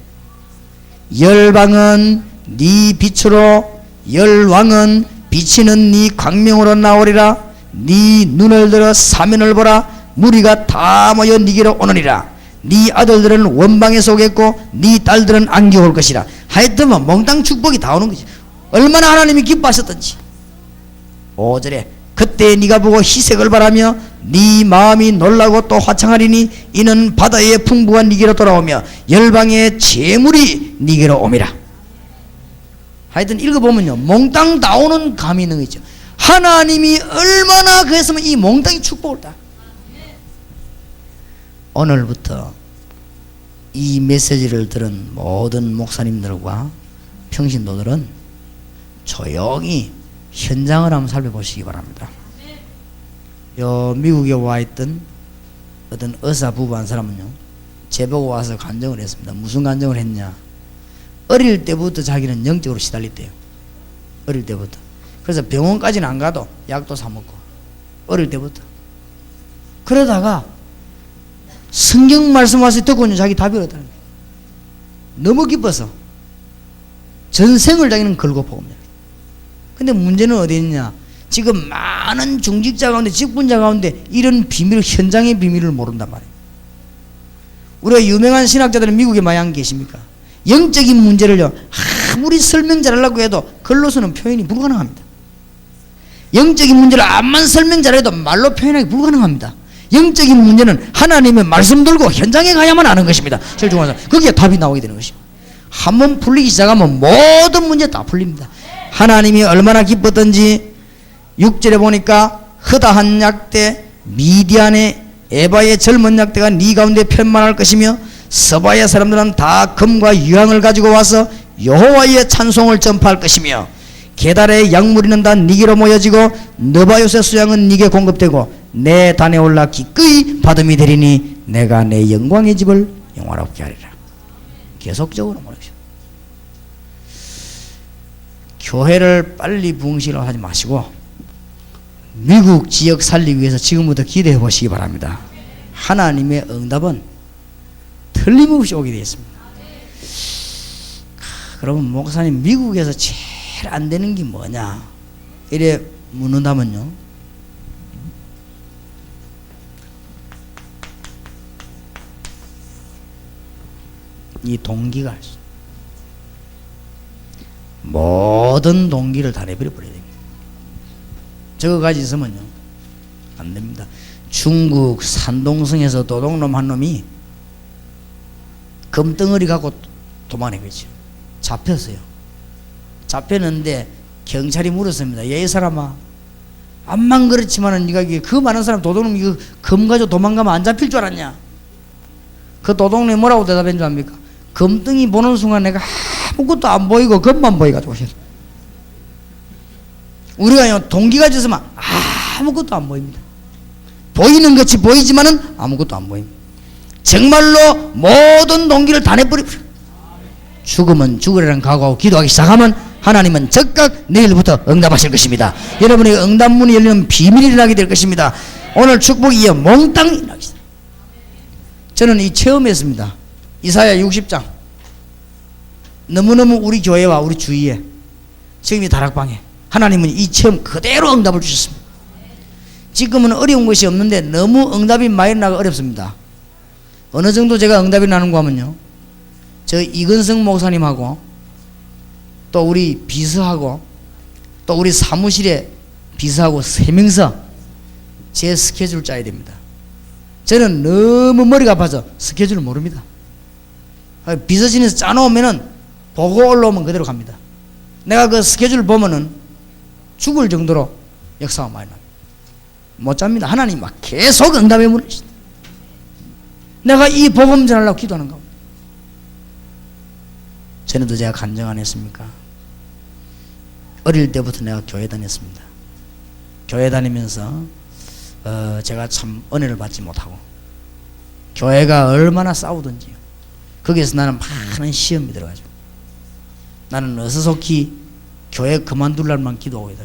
열방은 네 빛으로 열왕은 비치는 네 광명으로 나오리라. 네 눈을 들어 사면을 보라. 무리가 다 모여 네게로 오느니라. 네 아들들은 원방에서 오겠고 네 딸들은 안겨올 것이라. 하여튼 뭐 몽땅 축복이 다 오는 거지. 얼마나 하나님이 기뻐하셨던지. 5절에 그때 네가 보고 희색을 바라며 네 마음이 놀라고 또 화창하리니 이는 바다의 풍부가 네게로 돌아오며 열방의 재물이 네게로 옴이라. 하여튼 읽어보면요 몽땅 나오는 감이 있는 거죠. 하나님이 얼마나 그랬으면 이 몽땅이 축복을 다. 오늘부터 이 메시지를 들은 모든 목사님들과 평신도들은 조용히 현장을 한번 살펴보시기 바랍니다. 요 미국에 와 있던 어떤 의사 부부 한 사람은요 제보고 와서 간증을 했습니다. 무슨 간증을 했냐? 어릴 때부터 자기는 영적으로 시달렸대요. 어릴 때부터. 그래서 병원까지는 안 가도 약도 사 먹고 어릴 때부터. 그러다가 성경 말씀 와서 듣고는 자기 답이 얻었다는 거예요. 너무 기뻐서 전생을 자기는 걸고 복음을. 근데 문제는 어디 있냐? 지금 많은 중직자 가운데 직분자 가운데 이런 비밀, 현장의 비밀을 모른단 말이에요. 우리가 유명한 신학자들은 미국에 많이 안 계십니까? 영적인 문제를요 아무리 설명 잘하려고 해도 글로서는 표현이 불가능합니다. 영적인 문제를 암만 설명 잘해도 말로 표현하기 불가능합니다. 영적인 문제는 하나님의 말씀 들고 현장에 가야만 아는 것입니다. 제일 중요한 거. 거기에 답이 나오게 되는 것입니다. 한번 풀리기 시작하면 모든 문제 다 풀립니다. 하나님이 얼마나 기뻤던지 6절에 보니까 허다한 약대 미디안의 에바의 젊은 약대가 네 가운데 편만할 것이며 서바의 사람들은 다 금과 유황을 가지고 와서 여호와의 찬송을 전파할 것이며 게달의 약물이는 다 네게로 모여지고 느바요의 수양은 네게 공급되고 내 단에 올라 기꺼이 받음이 되리니 내가 내 영광의 집을 영화롭게 하리라. 계속적으로 말하죠. 교회를 빨리 부흥시키려 하지 마시고 미국 지역 살리기 위해서 지금부터 기도해 보시기 바랍니다. 하나님의 응답은 틀림없이 오게 되어 있습니다. 그러면 목사님 미국에서 제일 안 되는 게 뭐냐 이래 묻는다면요 이 동기가 모든 동기를 다 내버려 버려야 됩니다. 저거 가지고 있으면요 안 됩니다. 중국 산동성에서 도둑놈 한 놈이 금덩어리 갖고 도망내겠죠. 잡혔어요. 잡혔는데 경찰이 물었습니다. 이 사람아 암만 그렇지만은 네가 그 많은 사람 도둑놈 이거 금 가지고 도망가면 안 잡힐 줄 알았냐? 그 도둑놈이 뭐라고 대답한 줄 압니까? 금덩이 보는 순간 내가 아무것도 안 보이고 금만 보여가지고 우리가 동기가 있으면 아무것도 안 보입니다. 보이는 것이 보이지만은 아무것도 안 보입니다. 정말로 모든 동기를 다 내버리고 죽으면 죽으리라는 각오하고 기도하기 시작하면 하나님은 즉각 내일부터 응답하실 것입니다. 여러분의 응답문이 열리는 비밀이 일어나게 될 것입니다. 오늘 축복이 이어 몽땅 일어나기 시작. 저는 이 체험했습니다. 이사야 60장 너무너무 우리 교회와 우리 주위에 지금 이 다락방에 하나님은 이 체험 그대로 응답을 주셨습니다. 지금은 어려운 것이 없는데 너무 응답이 많이 나가 어렵습니다. 어느 정도 제가 응답이 나는가 하면요 저 이근성 목사님하고 또 우리 비서하고 또 우리 사무실에 비서하고 3명서 제 스케줄 짜야 됩니다. 저는 너무 머리가 아파서 스케줄을 모릅니다. 비서진에서 짜놓으면은 보고 올라오면 그대로 갑니다. 내가 그 스케줄 보면은 죽을 정도로 역사가 많이 납니다. 못 잡니다. 하나님 막 계속 응답해 보내시다. 내가 이 복음 전하려고 기도하는 겁니다. 전에도 제가 간증 안 했습니까? 어릴 때부터 내가 교회 다녔습니다. 교회 다니면서 제가 참 은혜를 받지 못하고 교회가 얼마나 싸우던지요. 거기에서 나는 많은 시험이 들어가지고 나는 어서속히 교회 그만둘 날만 기도하고 있다.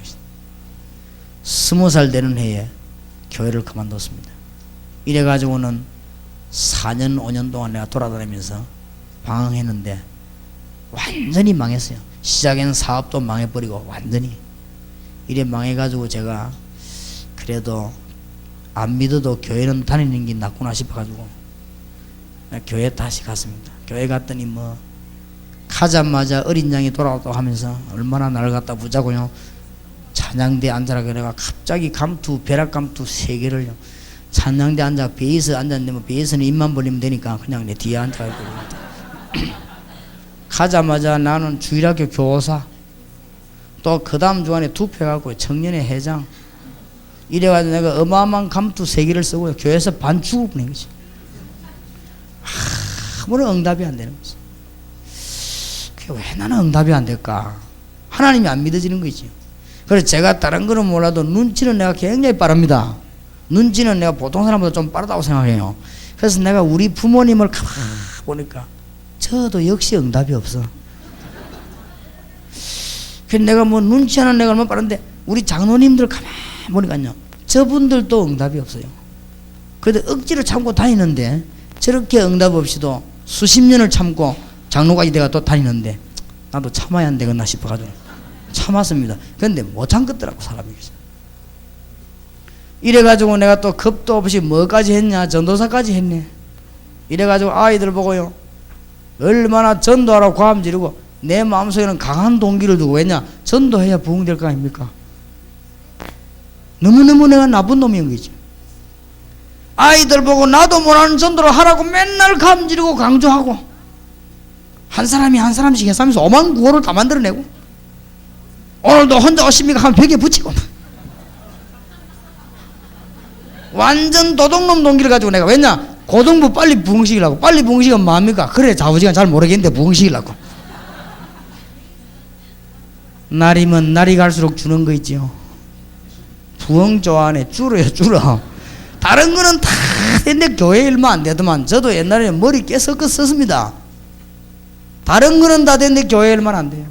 20살 되는 해에 교회를 그만뒀습니다. 이래가지고는 4년 5년 동안 내가 돌아다니면서 방황했는데 완전히 망했어요. 시작엔 사업도 망해버리고 완전히 이래 망해가지고 제가 그래도 안 믿어도 교회는 다니는 게 낫구나 싶어가지고 교회 다시 갔습니다. 교회 갔더니 뭐 가자마자 어린 양이 돌아왔다고 하면서 얼마나 나를 갖다 보자고요. 찬양대 앉아라 그래가 갑자기 감투 벼락 감투 3개를요. 찬양대 앉아 베이스 앉았는데 뭐 베이스는 입만 벌리면 되니까 그냥 내 뒤에 앉아가지고 가자마자 나는 주일학교 교사 또 그 다음 주간에 투표해갖고 청년회 회장 이래가지고 내가 어마어마한 감투 3개를 쓰고 교회에서 반 죽을 뻔한 거지. 아무런 응답이 안 되는 거지. 그게 왜 나는 응답이 안 될까? 하나님이 안 믿어지는 거지. 그래서 제가 다른 거는 몰라도 눈치는 내가 굉장히 빠릅니다. 눈치는 내가 보통 사람보다 좀 빠르다고 생각해요. 그래서 내가 우리 부모님을 가만히 보니까 저도 역시 응답이 없어. 그래서 내가 뭐 눈치하는 내가 얼마나 빠른데 우리 장로님들 가만히 보니까요 저분들도 응답이 없어요. 그래도 억지로 참고 다니는데 저렇게 응답 없이도 수십 년을 참고 장로까지 내가 또 다니는데 나도 참아야 안 되겠나 싶어가지고 참았습니다. 그런데 못 참겠더라고 사람이. 이래가지고 내가 또 겁도 없이 뭐까지 했냐 전도사까지 했네. 이래가지고 아이들 보고요 얼마나 전도하라고 과음 지르고 내 마음속에는 강한 동기를 두고 왜냐 전도해야 부흥될 거 아닙니까? 너무너무 내가 나쁜 놈인 거지. 아이들 보고 나도 못하는 전도를 하라고 맨날 감지르고 강조하고 한 사람이 한 사람씩 해서하면서 5만 구호를 다 만들어내고 오늘도 혼자 오십니까 하면 벽에 붙이고 완전 도둑놈 동기를 가지고 내가 왜냐 고등부 빨리 부흥시키려고. 빨리 부흥시키면 뭐합니까? 그래 좌우지간 잘 모르겠는데 부흥시키려고. 날이면 날이 갈수록 주는 거 있지요. 부흥 좋아하네. 줄어. 다른 거는 다 됐는데 교회 일만 안 되더만. 저도 옛날에 머리 깨서 썼습니다. 다른 거는 다 됐는데 교회 일만 안 돼요.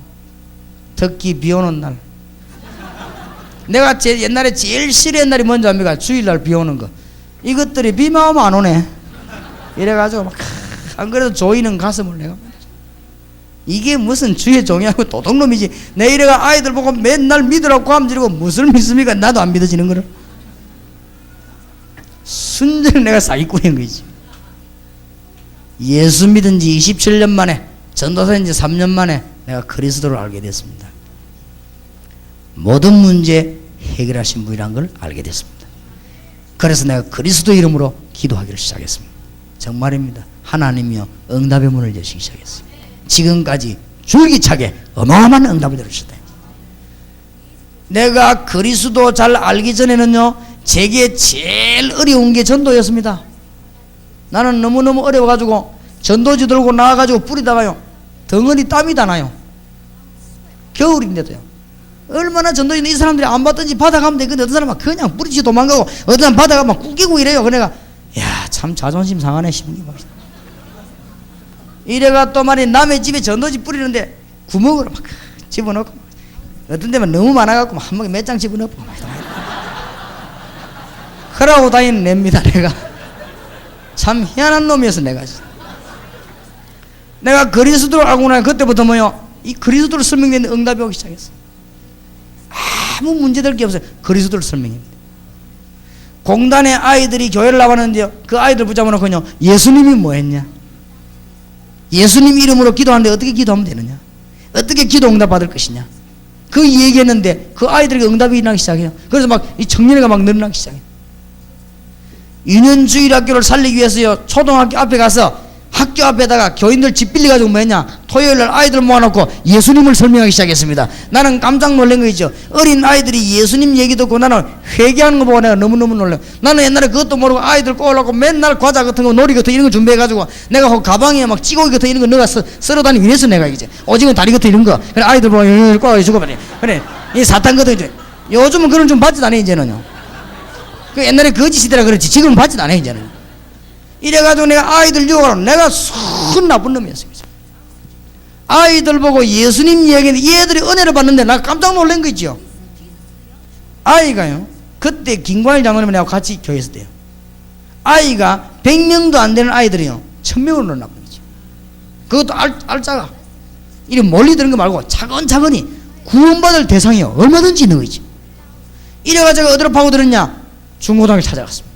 특히 비 오는 날. 내가 옛날에 제일 싫어했던 날이 뭔지 압니까? 주일날 비 오는 거. 이것들이 비만 오면 안 오네. 이래가지고 막 안 그래도 조이는 가슴을 내가 이게 무슨 주의 종이하고 도둑놈이지. 내 이래가 아이들 보고 맨날 믿으라고 감지르고 무슨 믿습니까? 나도 안 믿어지는 거를. 순전히 내가 사기꾼인 거지. 예수 믿은 지 27년 만에 전도사인 지 3년 만에 내가 그리스도를 알게 됐습니다. 모든 문제 해결하신 분이란 걸 알게 됐습니다. 그래서 내가 그리스도 이름으로 기도하기를 시작했습니다. 정말입니다. 하나님이여 응답의 문을 여시기 시작했습니다. 지금까지 줄기차게 어마어마한 응답을 들으셨다. 내가 그리스도 잘 알기 전에는요 제게 제일 어려운 게 전도였습니다. 나는 너무너무 어려워가지고 전도지 들고 나와가지고 뿌리다가요 덩어리 땀이 다 나요. 겨울인데도요. 얼마나 전도지는 이 사람들이 안 받든지 받아가면 돼. 근데 어떤 사람은 그냥 뿌리치 도망가고 어떤 사람 받아가면 꾸기고 이래요. 그래가 야 참 자존심 상하네 싶은 게 막 이래가 또 말이 남의 집에 전도지 뿌리는데 구멍으로 막 집어넣고 어떤 데만 너무 많아갖고 한 번에 몇 장 집어넣고 그러고 다니는 냅니다. 내가 참 희한한 놈이었어. 내가 그리스도를 알고 나니 그때부터 뭐요 이 그리스도를 설명되는 응답이 오기 시작했어. 아무 문제될 게 없어요. 그리스도를 설명합니다. 공단에 아이들이 교회를 나왔는데요 그 아이들 붙잡아놓고요 예수님이 뭐 했냐, 예수님 이름으로 기도하는데 어떻게 기도하면 되느냐, 어떻게 기도 응답 받을 것이냐 그 얘기했는데 그 아이들에게 응답이 일어나기 시작해요. 그래서 막 이 청년회가 막 늘어나기 시작해요. 유년주일학교를 살리기 위해서요 초등학교 앞에 가서 학교 앞에다가 교인들 집 빌려가지고 뭐했냐 토요일날 아이들 모아놓고 예수님을 설명하기 시작했습니다. 나는 깜짝 놀란 거 있죠. 어린 아이들이 예수님 얘기 듣고 나는 회개하는 거 보고 내가 너무너무 놀래요. 나는 옛날에 그것도 모르고 아이들 꼬으려고 맨날 과자 같은 거 놀이 같은 거 이런 거 준비해가지고 내가 그 가방에 막 찌고기 같은 거 이런 거 넣어 썰어 다니기 위해서 내가 이제 오징어 다리 같은 이런 거 그래 아이들 보고 꼬아가지고 죽어버려. 그래 이 사탄 같은 거 요즘은 그런 좀 받지도 않아. 이제는요 그 옛날에 거짓 시대라 그렇지 지금은 받지도 않아. 이제는 이래가지고 내가 아이들 유혹하러 내가 손 나쁜 놈이었어요. 아이들 보고 예수님 이야기했는데 얘들이 은혜를 받는데 나 깜짝 놀란 거 있죠. 아이가요 그때 김광일 장로님하고 같이 교회 있을 때요 아이가 100명도 안 되는 아이들이요 1000명으로 늘어난 거죠. 그것도 알짜가 이리 멀리 드는 거 말고 차근차근히 구원받을 대상이요 얼마든지 있는 거지. 이래가지고 어디로 파고들었냐? 중고등학교 찾아갔습니다.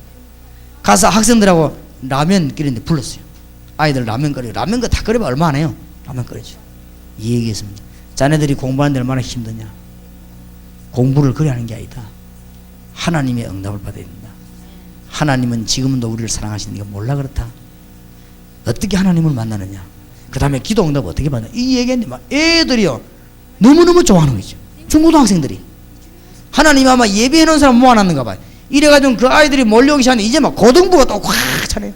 가서 학생들하고 라면 끓이는데 불렀어요. 아이들 라면 끓여. 라면 다 끓여봐 얼마 안 해요. 라면 끓이죠. 이 얘기했습니다. 자네들이 공부하는데 얼마나 힘드냐. 공부를 그래 하는 게 아니다. 하나님의 응답을 받아야 된다. 하나님은 지금도 우리를 사랑하시는 게 몰라 그렇다. 어떻게 하나님을 만나느냐. 그 다음에 기도 응답 어떻게 받느냐. 이 얘기했는데 막 애들이요 너무너무 좋아하는 거죠. 중고등학생들이. 하나님 아마 예배해 놓은 사람 모아놨는가 봐요. 이래가지고 그 아이들이 몰려오기 시작하는데 이제 막 고등부가 또 꽉 차네요.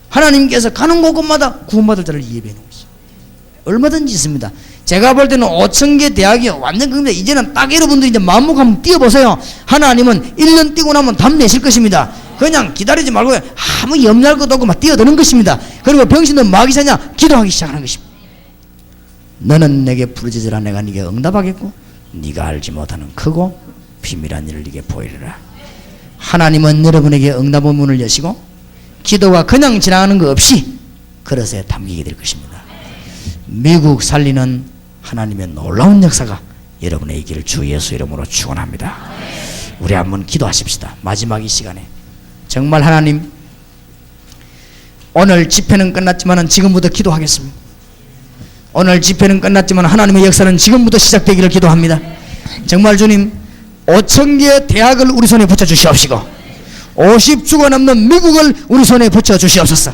하나님께서 가는 곳곳마다 구원받을 자를 예배해 놓고 있어요. 얼마든지 있습니다. 제가 볼 때는 5,000개 대학이 완전 겁니다. 이제는 딱 여러분들이 이제 마음먹고 한번 뛰어보세요. 하나님은 1년 뛰고 나면 답 내실 것입니다. 그냥 기다리지 말고 아무 염려할 것도 없고 막 뛰어드는 것입니다. 그리고 병신은 마귀 사냐 기도하기 시작하는 것입니다. 너는 내게 부르짖으라 내가 네게 응답하겠고 네가 알지 못하는 크고 비밀한 일을 네게 보이리라. 하나님은 여러분에게 응답의 문을 여시고 기도가 그냥 지나가는 거 없이 그릇에 담기게 될 것입니다. 미국 살리는 하나님의 놀라운 역사가 여러분의 있기를 주 예수 이름으로 축원합니다. 우리 한번 기도하십시다. 마지막 이 시간에 정말 하나님 오늘 집회는 끝났지만 지금부터 기도하겠습니다. 오늘 집회는 끝났지만 하나님의 역사는 지금부터 시작되기를 기도합니다. 정말 주님 5,000개의 대학을 우리 손에 붙여주시옵시고 50주가 넘는 미국을 우리 손에 붙여주시옵소서.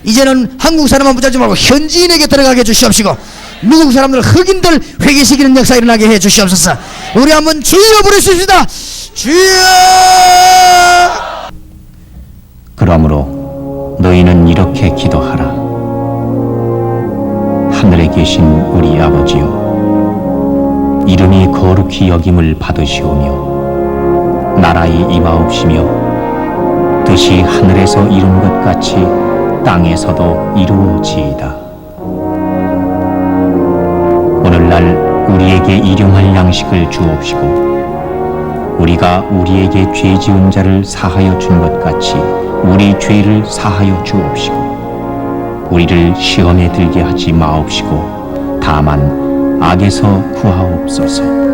이제는 한국 사람만 붙잡지 말고 현지인에게 들어가게 해주시옵시고 미국 사람들 흑인들 회개시키는 역사 일어나게 해주시옵소서. 우리 한번 주여 부르십시다. 주여. 그러므로 너희는 이렇게 기도하라. 하늘에 계신 우리 아버지여, 이름이 거룩히 여김을 받으시오며 나라의 임하옵시며 뜻이 하늘에서 이룬 것 같이 땅에서도 이루어지이다. 오늘날 우리에게 일용할 양식을 주옵시고 우리가 우리에게 죄 지은 자를 사하여 준 것 같이 우리 죄를 사하여 주옵시고 우리를 시험에 들게 하지 마옵시고 다만 악에서 구하옵소서.